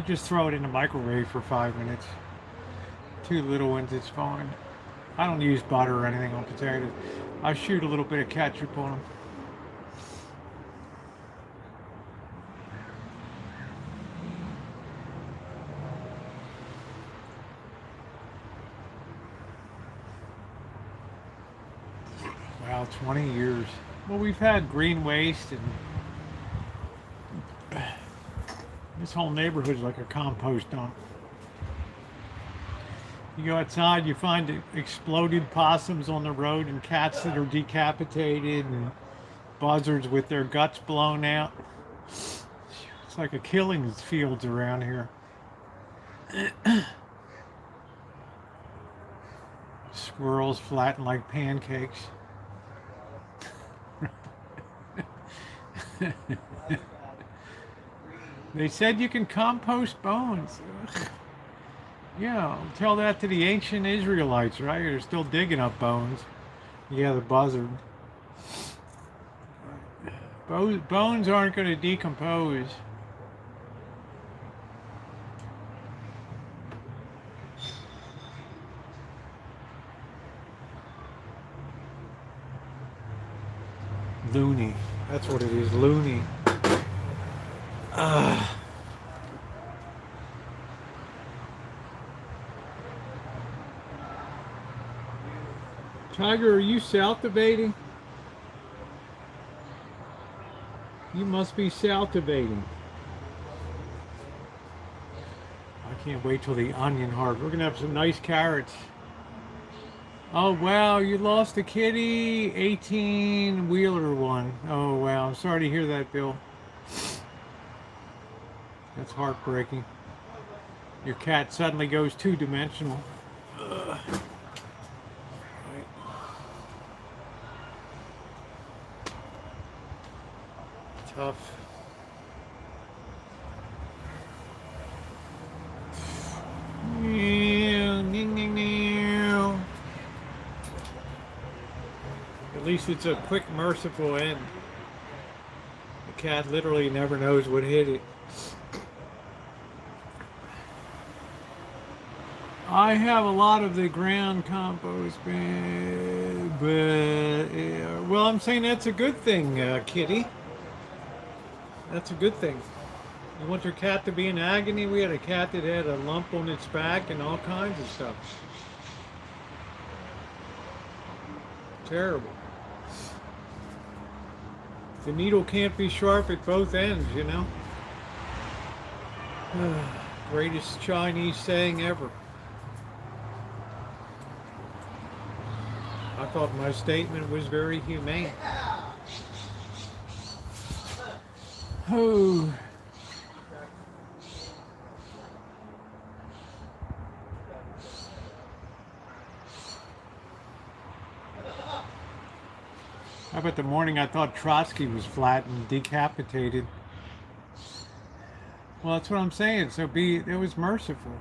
[SPEAKER 1] just throw it in the microwave for 5 minutes. 2 little ones, it's fine. I don't use butter or anything on potatoes. I shoot a little bit of ketchup on them. Wow, 20 years. Well, we've had green waste, and this whole neighborhood's like a compost dump. You go outside, you find exploded possums on the road and cats that are decapitated and buzzards with their guts blown out. It's like a killing fields around here. Squirrels flatten like pancakes. They said you can compost bones. Yeah, tell that to the ancient Israelites, right? They're still digging up bones. Yeah, the buzzard. Bones aren't going to decompose. Loony. That's what it is, loony. Tiger, are you saltivating? You must be saltivating. I can't wait till the onion harvest. We're gonna have some nice carrots. Oh wow, you lost a kitty, 18-wheeler one. Oh wow, I'm sorry to hear that, Bill. That's heartbreaking. Your cat suddenly goes two-dimensional. Tough. At least it's a quick, merciful end. The cat literally never knows what hit it. I have a lot of the ground compost, but well, I'm saying that's a good thing, Kitty. That's a good thing. You want your cat to be in agony? We had a cat that had a lump on its back and all kinds of stuff. Terrible. The needle can't be sharp at both ends, you know? Greatest Chinese saying ever. I thought my statement was very humane. Oh. How about the morning I thought Trotsky was flat and decapitated? Well, that's what I'm saying. So it was merciful.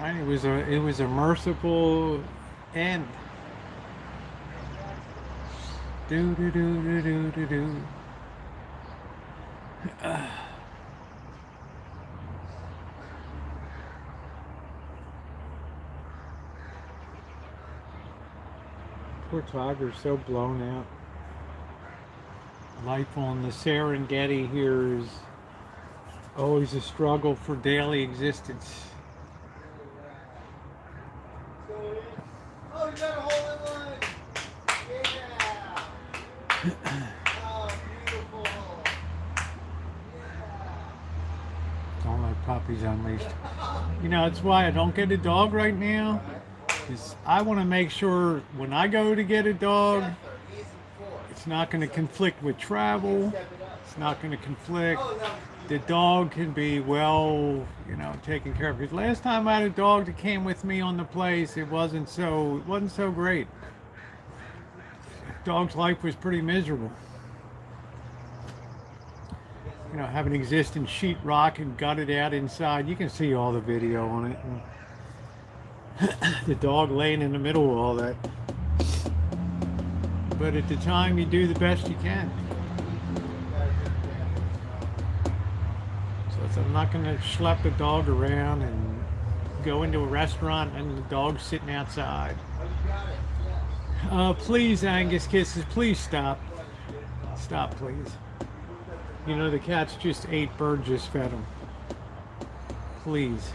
[SPEAKER 1] Right? It was a merciful end. Do do do do do do do. Poor Tiger's so blown out. Life on the Serengeti here is Always a struggle for daily existence.
[SPEAKER 2] Oh, you got a hole in one. Yeah. Oh, beautiful.
[SPEAKER 1] All my puppies unleashed. You know, that's why I don't get a dog right now. Is I want to make sure when I go to get a dog, it's not going to conflict with travel. It's not going to conflict. The dog can be well, taken care of. Because last time I had a dog that came with me on the place, it wasn't so great. Dog's life was pretty miserable. Having existing sheetrock and gutted out inside. You can see all the video on it. And the dog laying in the middle of all that. But at the time, you do the best you can. So I'm not going to schlep the dog around and go into a restaurant and the dog's sitting outside. Please, Angus Kisses, please stop. Stop, please. The cats just ate, bird just fed them. Please.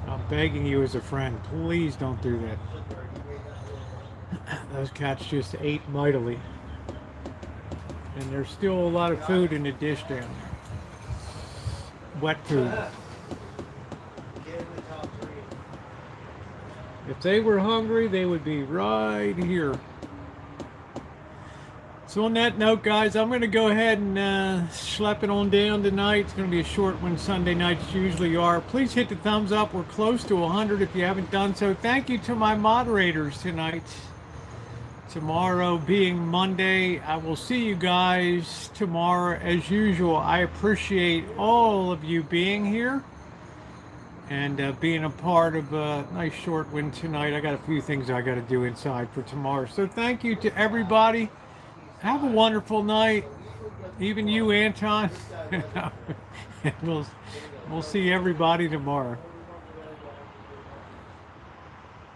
[SPEAKER 1] I'm begging you as a friend, please don't do that. Those cats just ate mightily. And there's still a lot of food in the dish down there. Wet food. If they were hungry, they would be right here. So on that note, guys, I'm going to go ahead and schlep it on down tonight. It's going to be a short one. Sunday nights usually are. Please hit the thumbs up. We're close to 100 if you haven't done so. Thank you to my moderators tonight. Tomorrow being Monday, I will see you guys tomorrow as usual. I appreciate all of you being here and being a part of a nice short one tonight. I got a few things I got to do inside for tomorrow. So thank you to everybody. Have a wonderful night. Even you, Anton. We'll see everybody tomorrow.